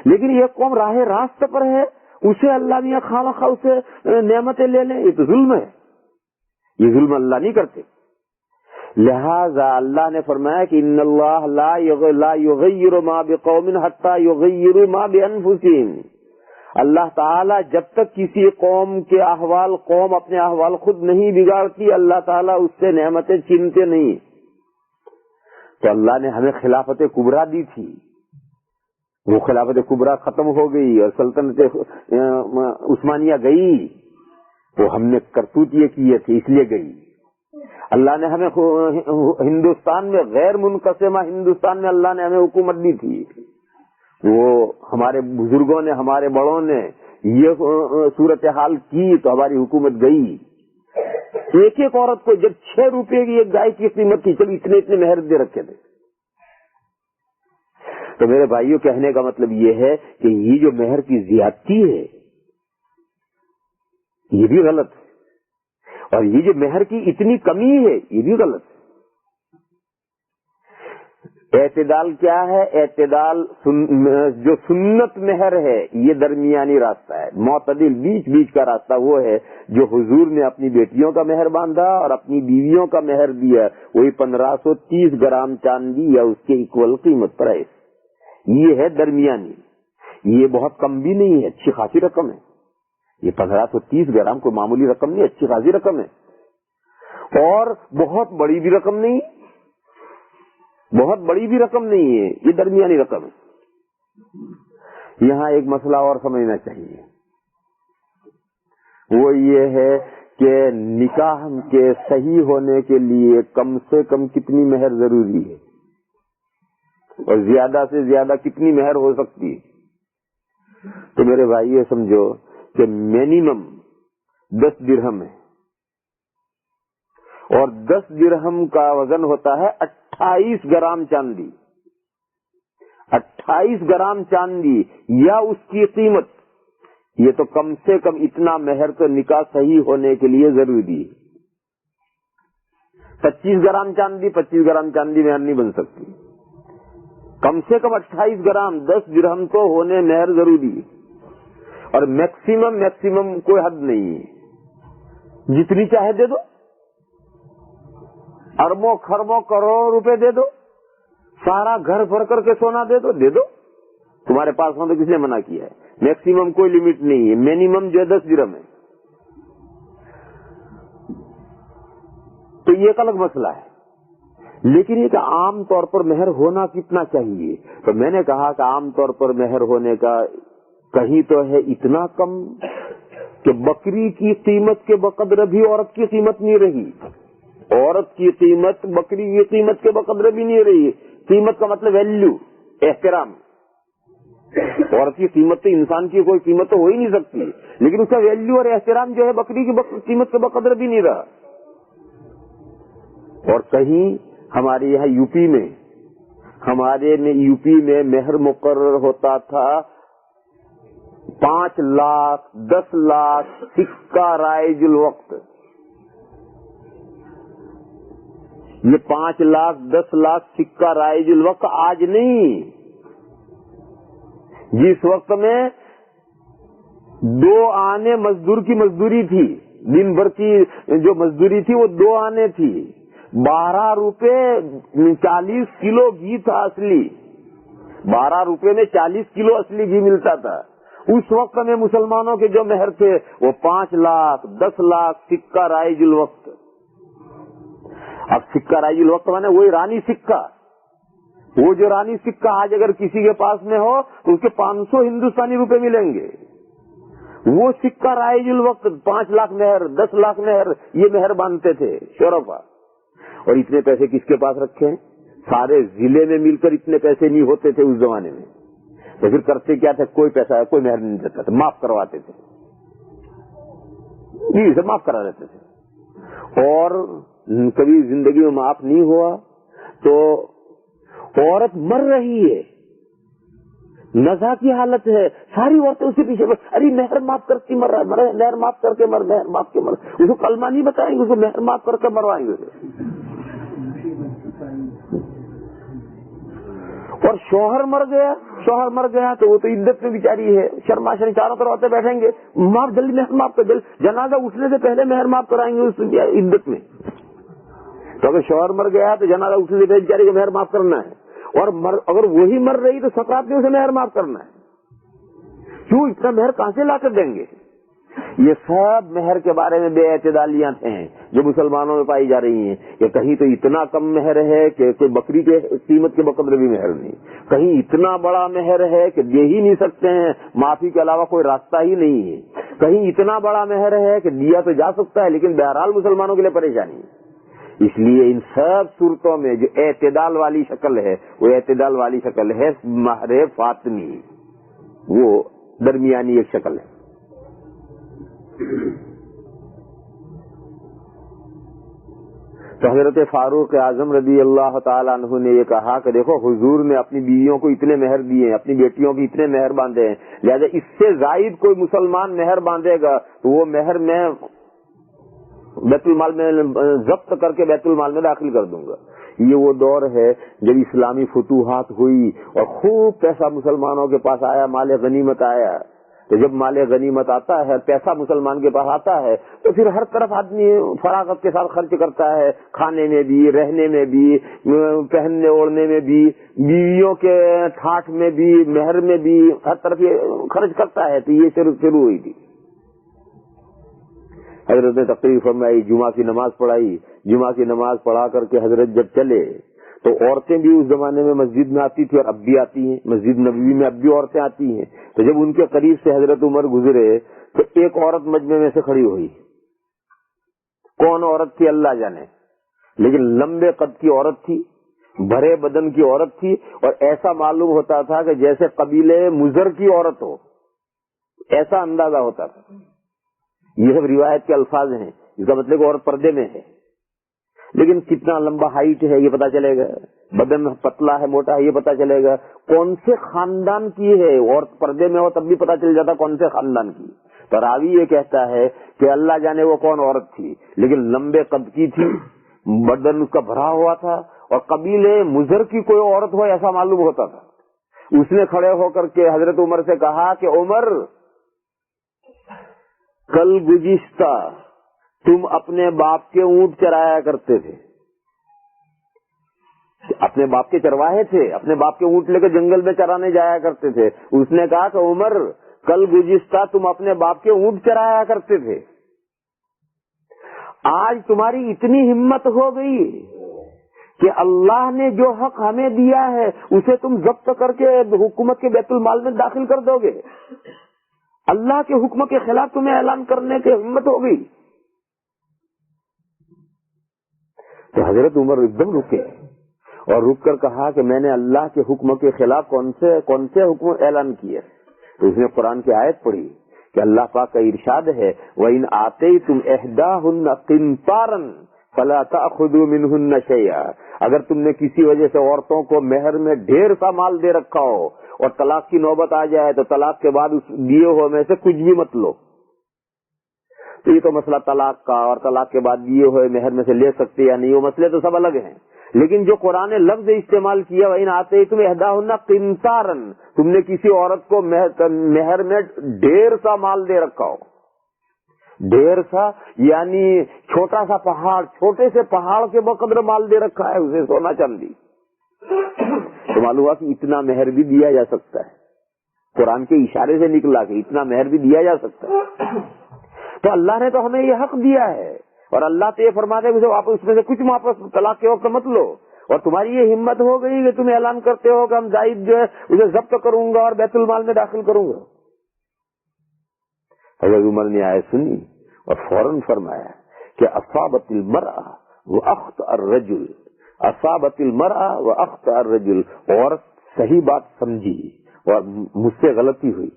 لیکن یہ قوم راہ راست پر ہے، اسے اللہ نے خواہ اسے نعمتیں لے لیں، یہ تو ظلم ہے، یہ ظلم اللہ نہیں کرتے۔ لہذا اللہ نے فرمایا کہ ان اللہ لا یغیر ما بقوم حتی یغیروا ما بانفسہم۔ اللہ تعالیٰ جب تک کسی قوم کے احوال قوم اپنے احوال خود نہیں بگاڑتی اللہ تعالیٰ اس سے نعمتیں چھینتے نہیں۔ تو اللہ نے ہمیں خلافت کبریٰ دی تھی، وہ خلافت کبریٰ ختم ہو گئی اور سلطنت عثمانیہ گئی، تو ہم نے کرتوت یہ کیے تھے اس لیے گئی۔ اللہ نے ہمیں ہندوستان میں غیر منقسمہ ہندوستان میں اللہ نے ہمیں حکومت دی تھی، وہ ہمارے بزرگوں نے ہمارے بڑوں نے یہ صورتحال کی تو ہماری حکومت گئی۔ ایک ایک عورت کو جب 6 روپے کی ایک گائے کی قیمت تھی، چل اتنے مہر دے رکھے تھے۔ تو میرے بھائیوں کہنے کا مطلب یہ ہے کہ یہ جو مہر کی زیادتی ہے یہ بھی غلط ہے، اور یہ جو مہر کی اتنی کمی ہے یہ بھی غلط ہے۔ اعتدال کیا ہے؟ اعتدال جو سنت مہر ہے یہ درمیانی راستہ ہے، معتدل بیچ بیچ کا راستہ وہ ہے جو حضور نے اپنی بیٹیوں کا مہر باندھا اور اپنی بیویوں کا مہر دیا، وہی 1530 گرام چاندی یا اس کے اکول قیمت پر ہے۔ یہ ہے درمیانی، یہ بہت کم بھی نہیں ہے، اچھی خاصی رقم ہے۔ یہ 1530 گرام کوئی معمولی رقم نہیں، اچھی خاصی رقم ہے، اور بہت بڑی بھی رقم نہیں، بہت بڑی بھی رقم نہیں ہے، یہ درمیانی رقم ہے۔ یہاں ایک مسئلہ اور سمجھنا چاہیے، وہ یہ ہے کہ نکاح کے صحیح ہونے کے لیے کم سے کم کتنی مہر ضروری ہے؟ اور زیادہ سے زیادہ کتنی مہر ہو سکتی ہے؟ تو میرے بھائی یہ سمجھو کہ منیمم 10 درہم ہے، اور 10 درہم کا وزن ہوتا ہے 28 گرام چاندی. 28 گرام چاندی یا اس کی قیمت، یہ تو کم سے کم اتنا مہر تو نکاح صحیح ہونے کے لیے ضروری ہے. 25 گرام چاندی مہر نہیں بن سکتی. کم سے کم 28 گرام 10 درہم تو ہونے مہر ضروری ہے. اور میکسیمم کوئی حد نہیں ہے، جتنی چاہے دے دو، اربوں خربوں کروڑوں روپے دے دو، سارا گھر بھر کر کے سونا دے دو، تمہارے پاس ہوں تو کس نے منع کیا ہے؟ میکسیمم کوئی لمٹ نہیں ہے، منیمم جو ہے 10 درہم ہے. تو یہ ایک الگ مسئلہ ہے. لیکن یہ کہ عام طور پر مہر ہونا کتنا چاہیے؟ تو میں نے کہا کہ عام طور پر مہر ہونے کا کہیں تو ہے اتنا کم کہ بکری کی قیمت کے بقدر بھی عورت کی قیمت نہیں رہی. عورت کی قیمت بکری کی قیمت کے بقدر بھی نہیں رہی. قیمت کا مطلب ویلیو، احترام. عورت کی قیمت تو انسان کی کوئی قیمت تو ہو ہی نہیں سکتی، لیکن اس کا ویلیو اور احترام جو ہے بکری کی قیمت کے بقدر بھی نہیں رہا. اور کہیں ہمارے یہاں یو پی میں مہر مقرر ہوتا تھا 5 لاکھ 10 لاکھ سکہ رائج الوقت. یہ 5 لاکھ 10 لاکھ سکہ رائج الوقت آج نہیں. جس وقت میں 2 آنے مزدور کی مزدوری تھی، دن بھر کی جو مزدوری تھی وہ 2 آنے تھی، 12 روپے 40 کلو گھی تھا اصلی. 12 روپے میں 40 کلو اصلی گھی ملتا تھا. اس وقت میں مسلمانوں کے جو مہر تھے وہ 5 لاکھ 10 لاکھ سکہ رائج الوقت. اب سکہ رائج الوقت مانے وہی رانی سکہ. وہ جو رانی سکہ آج اگر کسی کے پاس میں ہو تو اس کے 500 ہندوستانی روپے ملیں گے. وہ سکہ رائج الوقت 5 لاکھ مہر 10 لاکھ مہر یہ مہر باندھتے تھے شورفا. اور اتنے پیسے کس کے پاس رکھے ہیں؟ سارے ضلع میں مل کر اتنے پیسے نہیں ہوتے تھے اس زمانے میں. تو پھر کرتے کیا تھا؟ کوئی پیسہ کوئی مہر نہیں دیتا تھا، معاف کرواتے تھے، جی سے معاف کرا دیتے تھے. اور کبھی زندگی میں معاف نہیں ہوا تو عورت مر رہی ہے، نزا کی حالت ہے، ساری عورتیں اس کے پیچھے ارے مہر معاف کر کے مر رہا ہے، مہر معاف کر کے مر، مہر معاف کے مر. اس کو کلمہ نہیں بتائیں گے، اس کو مہر معاف کر کے مروائیں گے. اور شوہر مر گیا تو وہ تو عدت میں بیچاری ہے، شرما شرم چاروں طرف آتے بیٹھیں گے، معاف جلدی مہر معاف کر، جنازہ اٹھنے سے پہلے مہر معاف کرائیں گے اس عدت میں. تو اگر شوہر مر گیا تو جنازہ اٹھنے سے پہلے بیچاری کو مہر معاف کرنا ہے. اور اگر وہی مر رہی تو سکرات میں اسے مہر معاف کرنا ہے. کیوں؟ اتنا مہر کہاں سے لا کر دیں گے؟ یہ سب مہر کے بارے میں بے اعتدالیاں ہیں جو مسلمانوں میں پائی جا رہی ہیں. کہ کہیں تو اتنا کم مہر ہے کہ کوئی بکری کے قیمت کے بقدر بھی مہر نہیں، کہیں اتنا بڑا مہر ہے کہ دے ہی نہیں سکتے ہیں، معافی کے علاوہ کوئی راستہ ہی نہیں ہے، کہیں اتنا بڑا مہر ہے کہ دیا تو جا سکتا ہے لیکن بہرحال مسلمانوں کے لیے پریشانی ہے. اس لیے ان سب صورتوں میں جو اعتدال والی شکل ہے وہ اعتدال والی شکل ہے مہر فاطمی، وہ درمیانی ایک شکل ہے. تو حضرت فاروق اعظم رضی اللہ تعالیٰ عنہ نے یہ کہا کہ دیکھو حضور نے اپنی بیویوں کو اتنے مہر دیے ہیں، اپنی بیٹیوں کی اتنے مہر باندھے ہیں، لہذا اس سے زائد کوئی مسلمان مہر باندھے گا تو وہ مہر میں بیت المال میں ضبط کر کے بیت المال میں داخل کر دوں گا. یہ وہ دور ہے جب اسلامی فتوحات ہوئی اور خوب پیسہ مسلمانوں کے پاس آیا، مال غنیمت آیا. تو جب مال غنیمت آتا ہے، پیسہ مسلمان کے پاس آتا ہے تو پھر ہر طرف آدمی فراغت کے ساتھ خرچ کرتا ہے، کھانے میں بھی، رہنے میں بھی، پہننے اوڑھنے میں بھی، بیویوں کے ٹھاٹ میں بھی، مہر میں بھی، ہر طرف یہ خرچ کرتا ہے. تو یہ شروع ہوئی تھی. حضرت نے تقریر فرمائی، جمعہ کی نماز پڑھائی. جمعہ کی نماز پڑھا کر کے حضرت جب چلے تو عورتیں بھی اس زمانے میں مسجد میں آتی تھی اور اب بھی آتی ہیں، مسجد نبوی میں اب بھی عورتیں آتی ہیں. تو جب ان کے قریب سے حضرت عمر گزرے تو ایک عورت مجمع میں سے کھڑی ہوئی. کون عورت تھی اللہ جانے، لیکن لمبے قد کی عورت تھی، بھرے بدن کی عورت تھی اور ایسا معلوم ہوتا تھا کہ جیسے قبیلے مزر کی عورت ہو، ایسا اندازہ ہوتا تھا. یہ سب روایت کے الفاظ ہیں، اس کا مطلب عورت پردے میں ہے. لیکن کتنا لمبا ہائٹ ہے یہ پتا چلے گا، بدن پتلا ہے موٹا ہے یہ پتا چلے گا، کون سے خاندان کی ہے. عورت پردے میں ہو تب بھی پتا چل جاتا کون سے خاندان کی. تو راوی یہ کہتا ہے کہ اللہ جانے وہ کون عورت تھی، لیکن لمبے قد کی تھی، بدن اس کا بھرا ہوا تھا، اور قبیلے مزر کی کوئی عورت ہو ایسا معلوم ہوتا تھا. اس نے کھڑے ہو کر کے حضرت عمر سے کہا کہ عمر، کل گزشتہ تم اپنے باپ کے اونٹ چرایا کرتے تھے، اپنے باپ کے چرواہے تھے، اپنے باپ کے اونٹ لے کے جنگل میں چرانے جایا کرتے تھے. اس نے کہا کہ عمر، کل گزشتہ تم اپنے باپ کے اونٹ چرایا کرتے تھے، آج تمہاری اتنی ہمت ہو گئی کہ اللہ نے جو حق ہمیں دیا ہے اسے تم ضبط کر کے حکومت کے بیت المال میں داخل کر دو گے. اللہ کے حکم کے خلاف تمہیں اعلان کرنے کی ہمت ہو گئی. تو حضرت عمر ایک دم رکے اور رک کر کہا کہ میں نے اللہ کے حکم کے خلاف کون سے حکم اعلان کیے. تو اس نے قرآن کی آیت پڑھی کہ اللہ پاک کا ارشاد ہے، وَإِنْ آتَيْتُمْ إِحْدَاهُنَّ قِنْطَارًا فَلَا تَأْخُذُوا مِنْهُنَّ شَيْئًا. اگر تم نے کسی وجہ سے عورتوں کو مہر میں ڈھیر سا مال دے رکھا ہو اور طلاق کی نوبت آ جائے تو طلاق کے بعد اس دیے ہوئے میں سے کچھ بھی مت لو. تو یہ تو مسئلہ طلاق کا اور طلاق کے بعد دیے ہوئے مہر میں سے لے سکتے یا نہیں، وہ مسئلے تو سب الگ ہیں. لیکن جو قرآن نے لفظ استعمال کیا، وَإِنْ آتَيْتُمْ إِحْدَاهُنَّ قِنْطَارًا، تم نے کسی عورت کو مہر میں ڈھیر سا مال دے رکھا ہو. ڈھیر سا یعنی چھوٹا سا پہاڑ، چھوٹے سے پہاڑ کے بقدر مال دے رکھا ہے اسے، سونا چاندی. تو معلوم ہوا کہ اتنا مہر بھی دیا جا سکتا ہے. قرآن کے اشارے سے نکلا کہ اتنا مہر بھی دیا جا سکتا ہے. تو اللہ نے تو ہمیں یہ حق دیا ہے، اور اللہ تو یہ فرماتے ہیں کہ آپ اس میں سے کچھ واپس طلاق کے وقت مت لو. اور تمہاری یہ ہمت ہو گئی کہ تم اعلان کرتے ہو کہ ہم زائد جو ہے اسے ضبط کروں گا اور بیت المال میں داخل کروں گا. حضرت عمر نے آیت سنی اور فوراً فرمایا کہ اصابت المرأة واخطأ الرجل، اصابت المرأة واخطأ الرجل، عورت صحیح بات سمجھی اور مجھ سے غلطی ہوئی.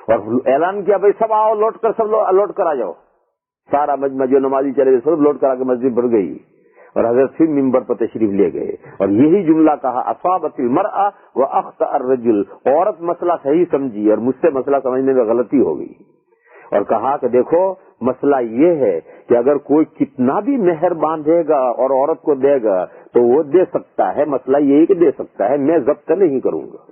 اور اعلان کیا بھائی سب آؤ، لوٹ کر سب لوٹ کر آ جاؤ. سارا مجمع جو نمازی چلے گئے سب لوٹ کر آ کے مسجد بڑھ گئی اور حضرت پھر ممبر پر تشریف لے گئے اور یہی جملہ کہا، اصابت المرأة واخطأ الرجل، عورت مسئلہ صحیح سمجھی اور مجھ سے مسئلہ سمجھنے میں غلطی ہو گئی. اور کہا کہ دیکھو مسئلہ یہ ہے کہ اگر کوئی کتنا بھی مہر باندھے گا اور عورت کو دے گا تو وہ دے سکتا ہے، مسئلہ یہی کہ دے سکتا ہے، میں ضبط نہیں کروں گا.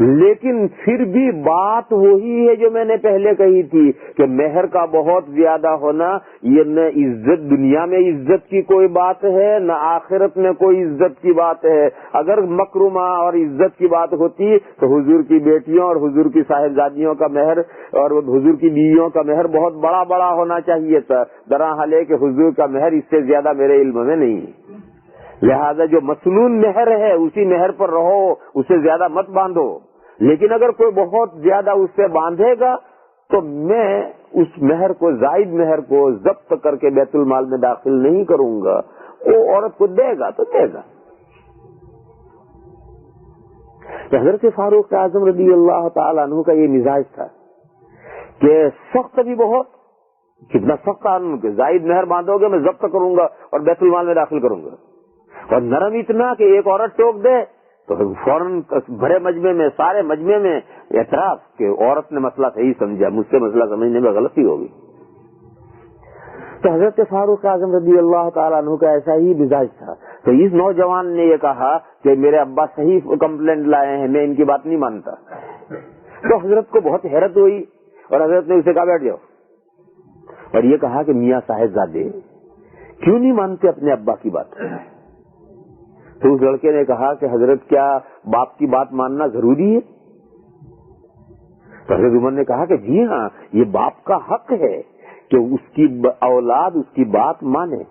لیکن پھر بھی بات وہی ہے جو میں نے پہلے کہی تھی کہ مہر کا بہت زیادہ ہونا یہ نہ عزت، دنیا میں عزت کی کوئی بات ہے نہ آخرت میں کوئی عزت کی بات ہے. اگر مکرمہ اور عزت کی بات ہوتی تو حضور کی بیٹیوں اور حضور کی صاحبزادیوں کا مہر اور حضور کی بیویوں کا مہر بہت بڑا بڑا ہونا چاہیے تھا. درحال ہے کہ حضور کا مہر اس سے زیادہ میرے علم میں نہیں، لہذا جو مسنون مہر ہے اسی مہر پر رہو، اسے زیادہ مت باندھو. لیکن اگر کوئی بہت زیادہ اس سے باندھے گا تو میں اس مہر کو، زائد مہر کو ضبط کر کے بیت المال میں داخل نہیں کروں گا. وہ عورت کو دے گا تو دے گا. حضرت فاروق اعظم رضی اللہ تعالیٰ عنہ کا یہ مزاج تھا کہ سخت بھی بہت، کتنا سخت قانون کہ زائد مہر باندھو گے میں ضبط کروں گا اور بیت المال میں داخل کروں گا، اور نرم اتنا کہ ایک عورت ٹوک دے تو فوراً بڑے مجمع میں، سارے مجمع میں اعتراف کہ عورت نے مسئلہ صحیح سمجھا، مجھ سے مسئلہ سمجھنے میں غلطی ہوگی. تو حضرت فاروق اعظم رضی اللہ تعالیٰ عنہ کا ایسا ہی مزاج تھا. تو اس نوجوان نے یہ کہا کہ میرے ابا صحیح کمپلینٹ لائے ہیں، میں ان کی بات نہیں مانتا. تو حضرت کو بہت حیرت ہوئی اور حضرت نے اسے کہا بیٹھ جاؤ، اور یہ کہا کہ میاں صاحبزادے کیوں نہیں مانتے اپنے ابا کی بات؟ تو اس لڑکے نے کہا کہ حضرت کیا باپ کی بات ماننا ضروری ہے؟ تو حضرت عمر نے کہا کہ جی ہاں، یہ باپ کا حق ہے کہ اس کی اولاد اس کی بات مانے.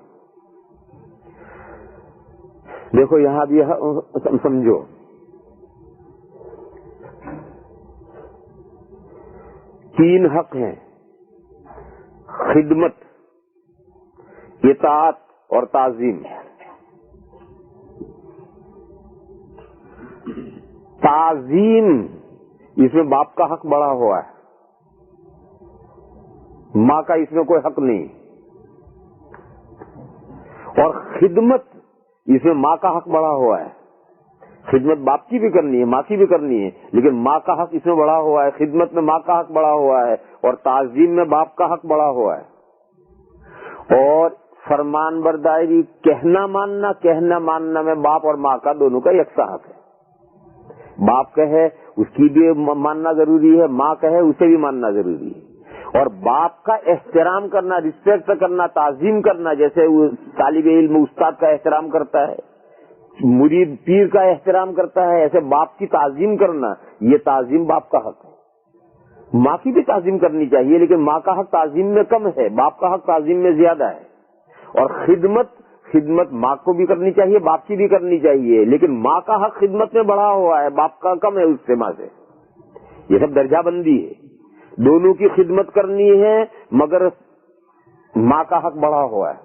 دیکھو یہاں بھی سمجھو، تین حق ہیں: خدمت، اطاعت اور تعظیم. تعظیم اس میں باپ کا حق بڑا ہوا ہے، ماں کا اس میں کوئی حق نہیں، اور خدمت اس میں ماں کا حق بڑا ہوا ہے۔ خدمت باپ کی بھی کرنی ہے، ماں کی بھی کرنی ہے، لیکن ماں کا حق اس میں بڑا ہوا ہے، خدمت میں ماں کا حق بڑا ہوا ہے، اور تعظیم میں باپ کا حق بڑا ہوا ہے۔ اور فرمان برداری، کہنا ماننا میں باپ اور ماں کا دونوں کا یکساں حق ہے۔ باپ کہے اس کی بھی ماننا ضروری ہے، ماں کہے اسے بھی ماننا ضروری ہے۔ اور باپ کا احترام کرنا، رسپیکٹ کرنا، تعظیم کرنا، جیسے طالب علم استاد کا احترام کرتا ہے، مرید پیر کا احترام کرتا ہے، ایسے باپ کی تعظیم کرنا، یہ تعظیم باپ کا حق ہے۔ ماں کی بھی تعظیم کرنی چاہیے، لیکن ماں کا حق تعظیم میں کم ہے، باپ کا حق تعظیم میں زیادہ ہے۔ اور خدمت ماں کو بھی کرنی چاہیے، باپ کی بھی کرنی چاہیے، لیکن ماں کا حق خدمت میں بڑھا ہوا ہے، باپ کا کم ہے اس سے، ماں سے۔ یہ سب درجہ بندی ہے، دونوں کی خدمت کرنی ہے، مگر ماں کا حق بڑا ہوا ہے۔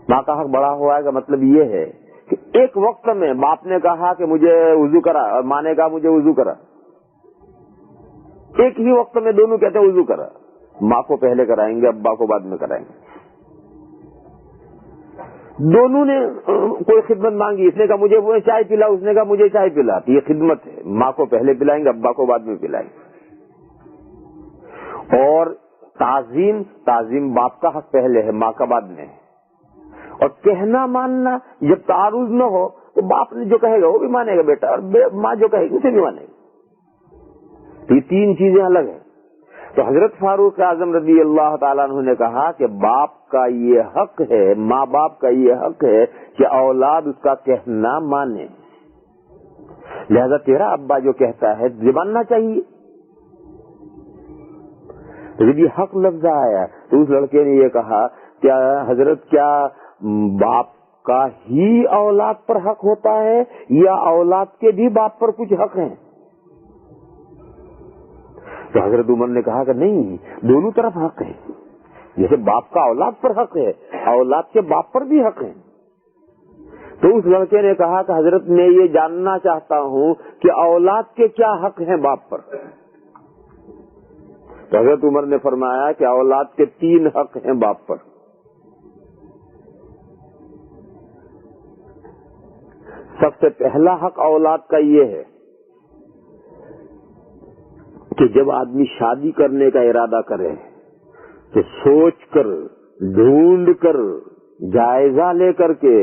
ماں کا حق بڑا ہوا ہے کا مطلب یہ ہے کہ ایک وقت میں باپ نے کہا کہ مجھے وضو کرا، اور ماں نے کہا مجھے وضو کرا، ایک ہی وقت میں دونوں کہتے ہیں وضو کرا، ماں کو پہلے کرائیں گے، ابا کو بعد میں کرائیں گے۔ دونوں نے کوئی خدمت مانگی، اس نے کہا مجھے چائے پلا، اس نے کہا مجھے چائے پلا، یہ خدمت ہے، ماں کو پہلے پلائیں گے، ابا کو بعد میں پلائیں گے۔ اور تعظیم باپ کا حق پہلے ہے، ماں کا بعد میں ہے۔ اور کہنا ماننا، جب تعارض نہ ہو تو باپ نے جو کہے گا وہ بھی مانے گا بیٹا، اور ماں جو کہے گی اسے بھی مانے گا۔ یہ تین چیزیں الگ ہیں۔ تو حضرت فاروق اعظم رضی اللہ تعالیٰ عنہ نے کہا کہ باپ کا یہ حق ہے، ماں باپ کا یہ حق ہے کہ اولاد اس کا کہنا مانے، لہذا تیرا ابا جو کہتا ہے ماننا چاہیے۔ تو جب یہ حق لفظ آیا تو اس لڑکے نے یہ کہا کیا حضرت، کیا باپ کا ہی اولاد پر حق ہوتا ہے یا اولاد کے بھی باپ پر کچھ حق ہیں؟ تو حضرت عمر نے کہا کہ نہیں، دونوں طرف حق ہے، جیسے باپ کا اولاد پر حق ہے، اولاد کے باپ پر بھی حق ہے۔ تو اس لڑکے نے کہا کہ حضرت میں یہ جاننا چاہتا ہوں کہ اولاد کے کیا حق ہیں باپ پر؟ تو حضرت عمر نے فرمایا کہ اولاد کے 3 حق ہیں باپ پر۔ سب سے پہلا حق اولاد کا یہ ہے کہ جب آدمی شادی کرنے کا ارادہ کرے تو سوچ کر، ڈھونڈ کر، جائزہ لے کر کے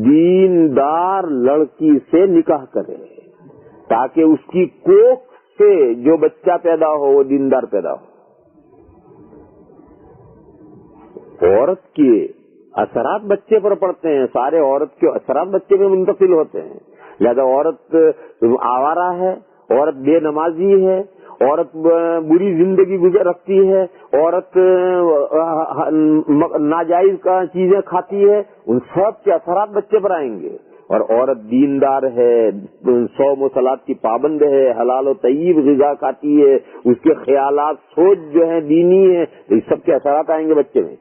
دیندار لڑکی سے نکاح کرے، تاکہ اس کی کوکھ سے جو بچہ پیدا ہو وہ دیندار پیدا ہو۔ عورت کے اثرات بچے پر پڑتے ہیں، سارے عورت کے اثرات بچے میں منتقل ہوتے ہیں، لہذا عورت آوارہ ہے، عورت بے نمازی ہے، عورت بری زندگی گزر رکھتی ہے، عورت ناجائز کا چیزیں کھاتی ہے، ان سب کے اثرات بچے پر آئیں گے۔ اور عورت دیندار ہے، صوم و صلاۃ کی پابند ہے، حلال و طیب غذا کھاتی ہے، اس کے خیالات سوچ جو ہے دینی ہے، تو اس سب کے اثرات آئیں گے بچے میں۔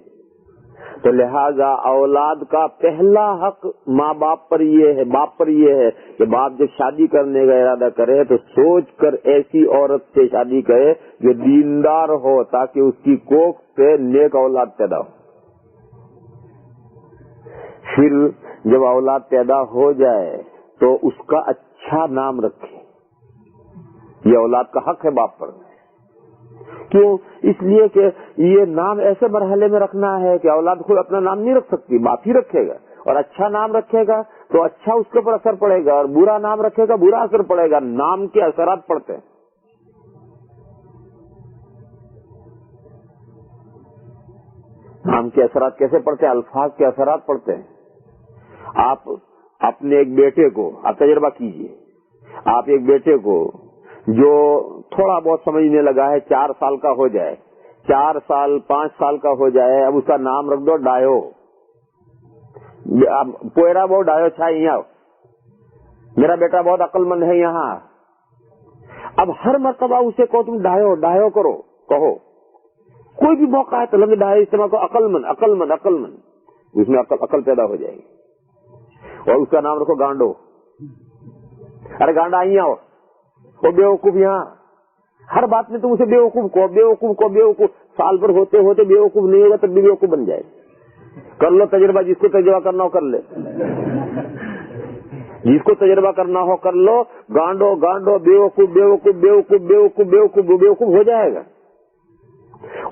تو لہذا اولاد کا پہلا حق ماں باپ پر یہ ہے، باپ پر یہ ہے کہ باپ جب شادی کرنے کا ارادہ کرے تو سوچ کر ایسی عورت سے شادی کرے جو دیندار ہو، تاکہ اس کی کوکھ سے نیک اولاد پیدا ہو۔ پھر جب اولاد پیدا ہو جائے تو اس کا اچھا نام رکھے، یہ اولاد کا حق ہے باپ پر۔ کیوں؟ اس لیے کہ یہ نام ایسے مرحلے میں رکھنا ہے کہ اولاد خود اپنا نام نہیں رکھ سکتی، باپ ہی رکھے گا، اور اچھا نام رکھے گا تو اچھا اس کے اوپر اثر پڑے گا، اور برا نام رکھے گا برا اثر پڑے گا۔ نام کے اثرات پڑتے ہیں۔ نام کے اثرات کیسے پڑتے ہیں؟ الفاظ کے اثرات پڑتے ہیں۔ آپ اپنے ایک بیٹے کو، آپ تجربہ کیجئے، آپ ایک بیٹے کو جو تھوڑا بہت سمجھنے لگا ہے، 4 سال کا ہو جائے، 4 سال 5 سال کا ہو جائے، اب اس کا نام رکھ دو ڈایو، پوئرا بہت ڈایو چھائی، یہاں میرا بیٹا بہت عقل مند ہے یہاں۔ اب ہر مرتبہ اسے کہو تم ڈایو ڈایو کرو، کہو کوئی بھی موقع ہے تو لمبے ڈایو استعمال کرو، عقل مند عقل مند عقل مند، اس میں عقل پیدا ہو جائے گی۔ اور اس کا نام رکھو گانڈو، ارے گانڈا آئی آؤ وہ بیوقوف، یہاں ہر بات میں تم اسے بیوقوف کو بیوقوف کو بیوقوف، سال بھر ہوتے ہوتے بیوقوف نہیں ہوگا تب بھی بیوقوف بن جائے. کر لو تجربہ، جس کو تجربہ کرنا ہو کر لے، جس کو تجربہ کرنا ہو کر لو. گانڈو گانڈو بیوقوف بیوقوف بیوقوف بیوقوف بیوقوف بیوقوف ہو جائے گا.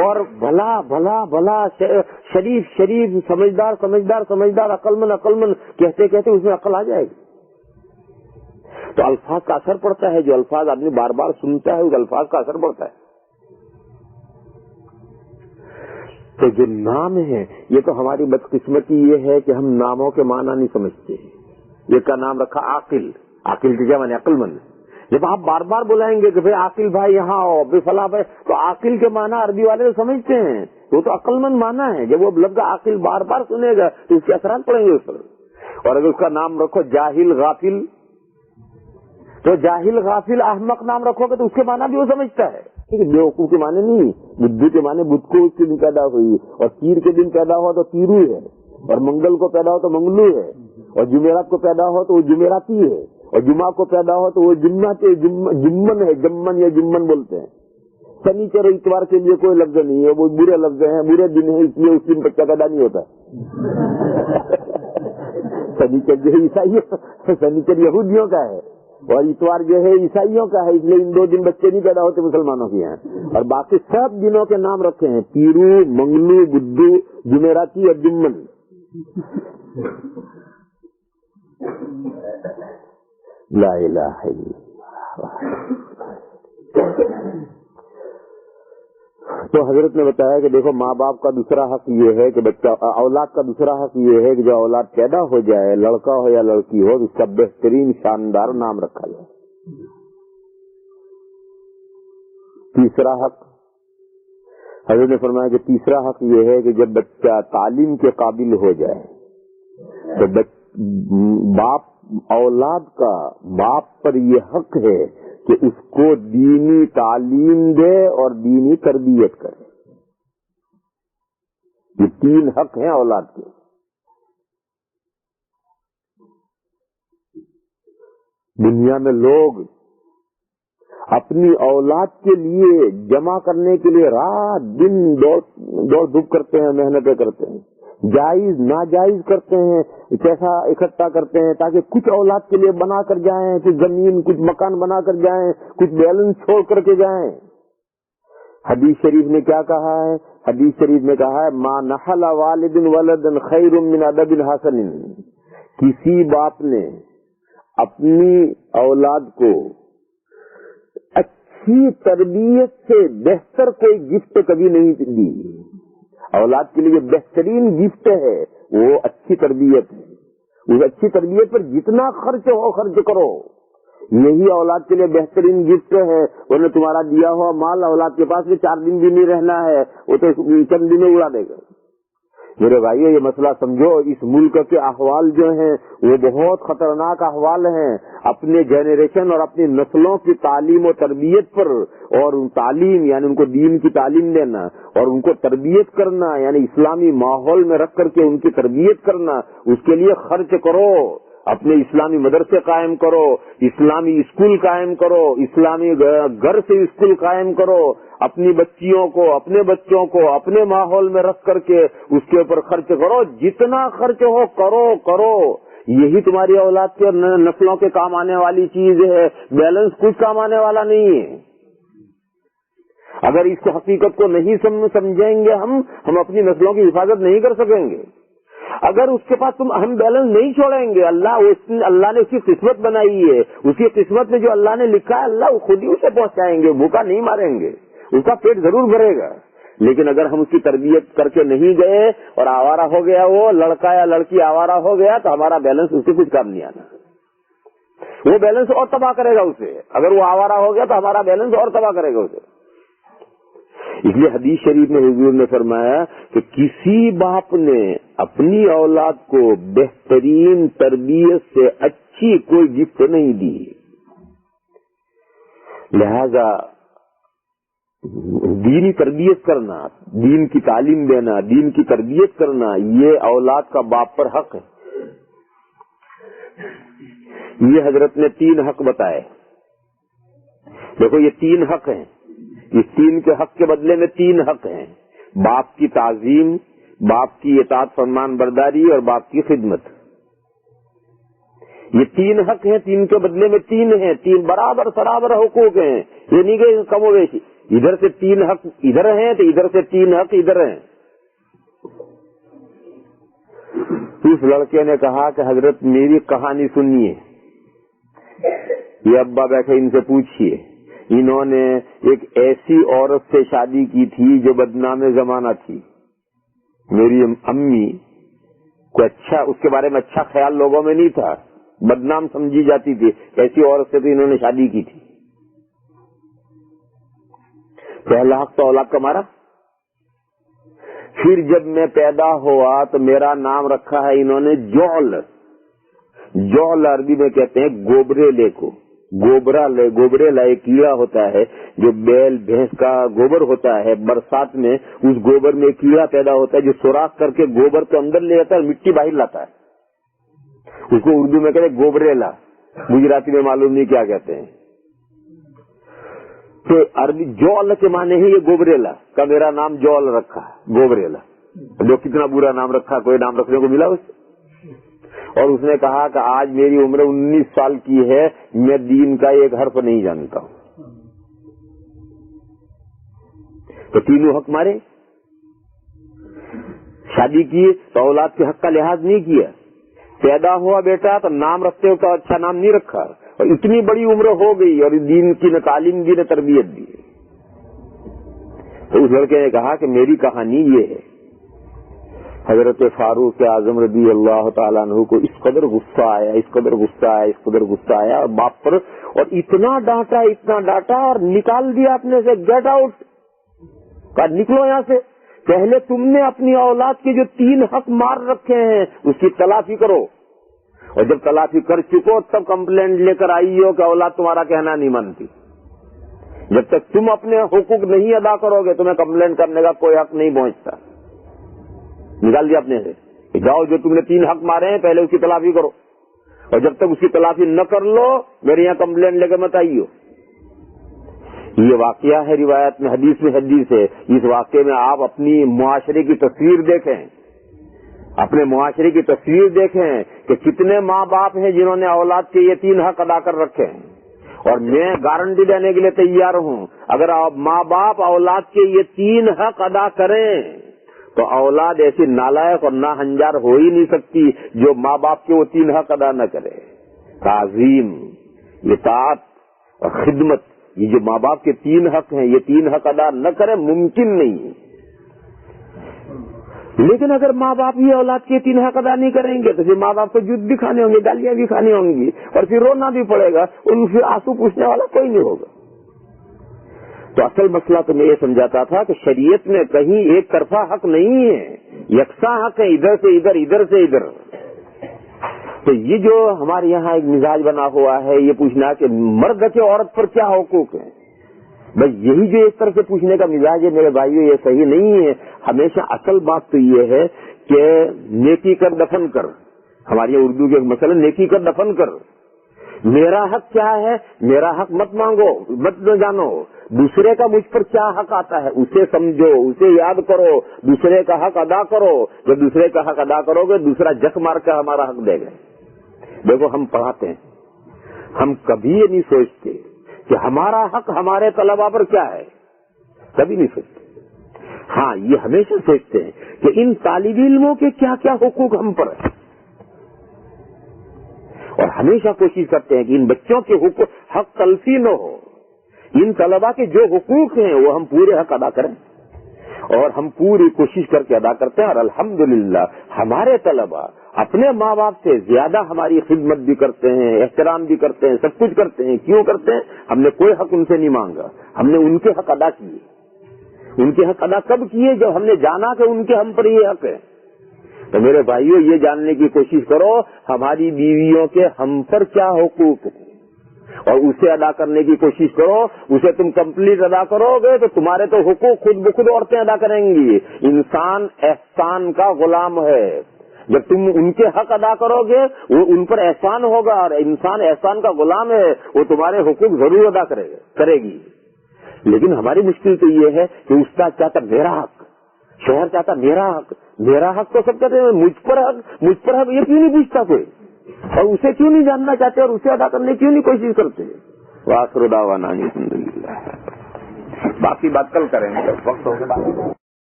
اور بھلا بھلا بھلا شریف شریف سمجھدار سمجھدار سمجھدار عقل مند عقل مند کہتے کہتے اس میں عقل آ جائے گی. تو الفاظ کا اثر پڑتا ہے، جو الفاظ آدمی بار بار سنتا ہے اس الفاظ کا اثر پڑتا ہے. تو جو نام ہے یہ تو ہماری بدقسمتی یہ ہے کہ ہم ناموں کے معنی نہیں سمجھتے. یہ کا نام رکھا عاقل، عاقل کی کیا معنی؟ عقل مند. جب آپ بار بار بلائیں گے کہ بھائی عاقل بھائی یہاں آؤ، بے فلاں بھائی، تو عاقل کے معنی عربی والے تو سمجھتے ہیں، وہ تو عقل مند معنی ہے. جب وہ لفظ عاقل بار بار سنے گا تو اس کے اثرات پڑیں گے اس پر. اور اگر اس کا نام رکھو جاہل غافل، تو جاہل غافل احمق نام رکھو گے تو اس کے معنی بھی وہ سمجھتا ہے. بیوقوف کے معنی نہیں، بدھو کے معنی بدھ کو اس کے دن پیدا ہوئی، اور تیر کے دن پیدا ہوا تو تیرو ہے، اور منگل کو پیدا ہو تو منگلو ہے، اور جمعرات کو پیدا ہو تو وہ جمعراتی ہے، اور جمعہ کو پیدا ہو تو وہ جمن ہے، جمن یا جمن بولتے ہیں. شنیچر اتوار کے لیے کوئی لفظ نہیں ہے، وہ برے لفظ ہیں، برے دن ہے، اس لیے اس دن بچہ پیدا نہیں ہوتا. شنیچر جو ہے عیسائی، شنیچر یہودیوں کا ہے، اور اتوار جو ہے عیسائیوں کا ہے، اس لیے ان 2 دن بچے نہیں پیدا ہوتے مسلمانوں کے یہاں. اور باقی سب دنوں کے نام رکھے ہیں، پیرو، منگلو، بدھو، جمعراتی اور جمن. لا الہ الا اللہ. تو حضرت نے بتایا کہ دیکھو ماں باپ کا دوسرا حق یہ ہے کہ بچہ، اولاد کا دوسرا حق یہ ہے کہ جو اولاد پیدا ہو جائے، لڑکا ہو یا لڑکی ہو، اس کا بہترین شاندار نام رکھا جائے. تیسرا حق حضرت نے فرمایا کہ تیسرا حق یہ ہے کہ جب بچہ تعلیم کے قابل ہو جائے تو باپ، اولاد کا باپ پر یہ حق ہے کہ اس کو دینی تعلیم دے اور دینی تربیت کرے. یہ 3 حق ہیں اولاد کے. دنیا میں لوگ اپنی اولاد کے لیے جمع کرنے کے لیے رات دن دوڑ دھوپ کرتے ہیں، محنتیں کرتے ہیں، جائز ناجائز کرتے ہیں، پیسہ اکٹھا کرتے ہیں تاکہ کچھ اولاد کے لیے بنا کر جائیں، کچھ زمین کچھ مکان بنا کر جائیں، کچھ بیلنس چھوڑ کر کے جائیں. حدیث شریف نے کیا کہا ہے؟ حدیث شریف میں کہا ہے ما نحل والد ولد خیر من ادب حسن. کسی باپ نے اپنی اولاد کو اچھی تربیت سے بہتر کوئی گفٹ کبھی نہیں دی. اولاد کے لیے بہترین گفٹ ہے وہ اچھی تربیت ہے. اس اچھی تربیت پر جتنا خرچ ہو خرچ کرو، یہی اولاد کے لیے بہترین گفٹ ہے. انہوں نے تمہارا دیا ہوا مال اولاد کے پاس میں 4 دن بھی نہیں رہنا ہے، وہ تو چند دنوں اڑا دے گا. میرے بھائیو یہ مسئلہ سمجھو. اس ملک کے احوال جو ہیں وہ بہت خطرناک احوال ہیں. اپنے جنریشن اور اپنی نسلوں کی تعلیم و تربیت پر، اور ان تعلیم یعنی ان کو دین کی تعلیم دینا اور ان کو تربیت کرنا یعنی اسلامی ماحول میں رکھ کر کے ان کی تربیت کرنا، اس کے لیے خرچ کرو. اپنے اسلامی مدرسے قائم کرو، اسلامی اسکول قائم کرو، اسلامی گھر سے اسکول قائم کرو. اپنی بچیوں کو، اپنے بچوں کو اپنے ماحول میں رکھ کر کے اس کے اوپر خرچ کرو. جتنا خرچ ہو کرو. یہی تمہاری اولاد کے نسلوں کے کام آنے والی چیز ہے. بیلنس کچھ کام آنے والا نہیں ہے. اگر اس حقیقت کو نہیں سمجھیں گے ہم اپنی نسلوں کی حفاظت نہیں کر سکیں گے. اگر اس کے پاس ہم بیلنس نہیں چھوڑیں گے، اللہ نے اس کی قسمت بنائی ہے، اس کی قسمت میں جو اللہ نے لکھا ہے اللہ خود ہی اسے پہنچائیں گے. بھوکا نہیں ماریں گے، اس کا پیٹ ضرور بھرے گا. لیکن اگر ہم اس کی تربیت کر کے نہیں گئے اور آوارہ ہو گیا، وہ لڑکا یا لڑکی آوارہ ہو گیا، تو ہمارا بیلنس اس سے کچھ کام نہیں آنا. وہ بیلنس اور تباہ کرے گا اسے. اگر وہ آوارہ ہو گیا تو ہمارا بیلنس اور تباہ کرے گا اسے. اس لیے حدیث شریف میں حضور نے فرمایا کہ کسی باپ نے اپنی اولاد کو بہترین تربیت سے اچھی کوئی گفٹ نہیں دی. لہذا دینی تربیت کرنا، دین کی تعلیم دینا، دین کی تربیت کرنا، یہ اولاد کا باپ پر حق ہے. یہ حضرت نے 3 حق بتائے. دیکھو یہ 3 حق ہیں. اس 3 کے حق کے بدلے میں 3 حق ہیں. باپ کی تعظیم, باپ کی اطاعت فرمان برداری اور باپ کی خدمت. یہ 3 حق ہیں, 3 کے بدلے میں 3 ہیں. 3 برابر برابر حقوق ہیں. یہ نہیں کہ کم و بیشی, ادھر سے 3 حق ادھر ہیں تو ادھر سے 3 حق ادھر ہیں. اس لڑکے نے کہا کہ حضرت میری کہانی سنیے. یہ ابا بیٹھے, ان سے پوچھیے. انہوں نے ایک ایسی عورت سے شادی کی تھی جو بدنام زمانہ تھی. میری امی کو اچھا, اس کے بارے میں اچھا خیال لوگوں میں نہیں تھا, بدنام سمجھی جاتی تھی. ایسی عورت سے تو انہوں نے شادی کی تھی. پہلا حق تو اولاد کا مارا. پھر جب میں پیدا ہوا تو میرا نام رکھا ہے انہوں نے جول. جول عربی میں کہتے ہیں گوبریلے کو. گوبریلا ایک کیڑا ہوتا ہے جو بیل بھینس کا گوبر ہوتا ہے. برسات میں اس گوبر میں ایک کیڑا پیدا ہوتا ہے جو سوراخ کر کے گوبر کو اندر لے جاتا ہے اور مٹی باہر لاتا ہے. اس کو اردو میں کہتے ہیں گوبریلا, گجراتی میں معلوم نہیں کیا کہتے ہیں. تو عربی جول کے معنی ہے یہ گوبریلا کا میرا نام جول رکھا ہے, گوبریلا. جو کتنا برا نام رکھا, کوئی نام رکھنے کو ملا اس سے. اور اس نے کہا کہ آج میری عمر 19 سال کی ہے, میں دین کا ایک حرف نہیں جانتا ہوں. تو 3 حق مارے. شادی کی تو اولاد کے حق کا لحاظ نہیں کیا. پیدا ہوا بیٹا تو نام رکھتے ہو تو اچھا نام نہیں رکھا, اور اتنی بڑی عمر ہو گئی اور دین کی نہ تعلیم دی نہ تربیت دی. تو اس لڑکے نے کہا کہ میری کہانی یہ ہے. حضرت فاروق اعظم رضی اللہ تعالیٰ عنہ کو اس قدر غصہ آیا, اس قدر غصہ آیا, اس قدر غصہ آیا اور باپ پر, اور اتنا ڈانٹا اور نکال دیا اپنے سے. گیٹ آؤٹ, کہا نکلو یہاں سے. پہلے تم نے اپنی اولاد کے جو 3 حق مار رکھے ہیں اس کی تلافی کرو, اور جب تلافی کر چکو تب کمپلینٹ لے کر آئی ہو کہ اولاد تمہارا کہنا نہیں مانتی. جب تک تم اپنے حقوق نہیں ادا کرو گے تمہیں کمپلینٹ کرنے کا کوئی حق نہیں پہنچتا. نکال دیا اپنے سے. جاؤ, جو تم نے 3 حق مارے ہیں پہلے اس کی تلافی کرو, اور جب تک اس کی تلافی نہ کر لو میرے یہاں کمپلینٹ لے کے مت آئیو. یہ واقعہ ہے روایت میں, حدیث میں حدیث ہے. اس واقعے میں آپ اپنی معاشرے کی تصویر دیکھیں, اپنے معاشرے کی تصویر دیکھیں کہ کتنے ماں باپ ہیں جنہوں نے اولاد کے یہ 3 حق ادا کر رکھے ہیں. اور میں گارنٹی دینے کے لیے تیار ہوں, اگر ماں باپ اولاد کے یہ 3 حق ادا کریں تو اولاد ایسی نالائق اور ناہنجار ہو ہی نہیں سکتی جو ماں باپ کے وہ 3 حق ادا نہ کرے. تعظیم, اطاعت اور خدمت, یہ جو ماں باپ کے 3 حق ہیں, یہ 3 حق ادا نہ کرے ممکن نہیں ہے. لیکن اگر ماں باپ یہ اولاد کے 3 حق ادا نہیں کریں گے تو پھر ماں باپ کو جد بھی کھانے ہوں گے, گالیاں بھی کھانی ہوں گی, اور پھر رونا بھی پڑے گا, ان سے آنسو پوچھنے والا کوئی نہیں ہوگا. تو اصل مسئلہ تو میں یہ سمجھاتا تھا کہ شریعت میں کہیں ایک طرفہ حق نہیں ہے, یکساں حق ہے, ادھر سے ادھر, ادھر سے ادھر. تو یہ جو ہمارے یہاں ایک مزاج بنا ہوا ہے یہ پوچھنا کہ مرد کے عورت پر کیا حقوق ہیں, بس یہی جو ایک طرف سے پوچھنے کا مزاج ہے میرے بھائیو, یہ صحیح نہیں ہے. ہمیشہ اصل بات تو یہ ہے کہ نیکی کر دفن کر. ہمارے یہاں اردو کے ایک مسئلہ, نیکی کر دفن کر. میرا حق کیا ہے, میرا حق مت مانگو, مت نہ جانو. دوسرے کا مجھ پر کیا حق آتا ہے اسے سمجھو, اسے یاد کرو, دوسرے کا حق ادا کرو. جب دوسرے کا حق ادا کرو گے دوسرا جک مار کر ہمارا حق دے گا. دیکھو ہم پڑھاتے ہیں, ہم کبھی یہ نہیں سوچتے کہ ہمارا حق ہمارے طلبا پر کیا ہے, کبھی نہیں سوچتے. ہاں یہ ہمیشہ سوچتے ہیں کہ ان طالب علموں کے کیا کیا حقوق ہم پر ہیں, اور ہمیشہ کوشش کرتے ہیں کہ ان بچوں کے حق تلفی نہ ہو. ان طلبا کے جو حقوق ہیں وہ ہم پورے حق ادا کریں, اور ہم پوری کوشش کر کے ادا کرتے ہیں. اور الحمدللہ ہمارے طلبا اپنے ماں باپ سے زیادہ ہماری خدمت بھی کرتے ہیں, احترام بھی کرتے ہیں, سب کچھ کرتے ہیں. کیوں کرتے ہیں؟ ہم نے کوئی حق ان سے نہیں مانگا, ہم نے ان کے حق ادا کیے. ان کے حق ادا کب کیے؟ جب ہم نے جانا کہ ان کے ہم پر یہ حق ہے. تو میرے بھائیوں یہ جاننے کی کوشش کرو ہماری بیویوں کے ہم پر کیا حقوق ہیں, اور اسے ادا کرنے کی کوشش کرو. اسے تم کمپلیٹ ادا کرو گے تو تمہارے تو حقوق خود بخود عورتیں ادا کریں گی. انسان احسان کا غلام ہے. جب تم ان کے حق ادا کرو گے وہ ان پر احسان ہوگا، اور انسان احسان کا غلام ہے، وہ تمہارے حقوق ضرور ادا کرے گی. لیکن ہماری مشکل تو یہ ہے کہ استاد چاہتا میرا حق، شوہر چاہتا میرا حق، میرا حق تو سب کہتے ہیں مجھ پر حق یہ کیوں نہیں پوچھتا کوئی، اور اسے کیوں نہیں جاننا چاہتے اور اسے ادا کرنے کیوں نہیں کوشش کرتے. وآخر دعوانا الحمدللہ. باقی بات کل کریں گے، وقت ہو گیا.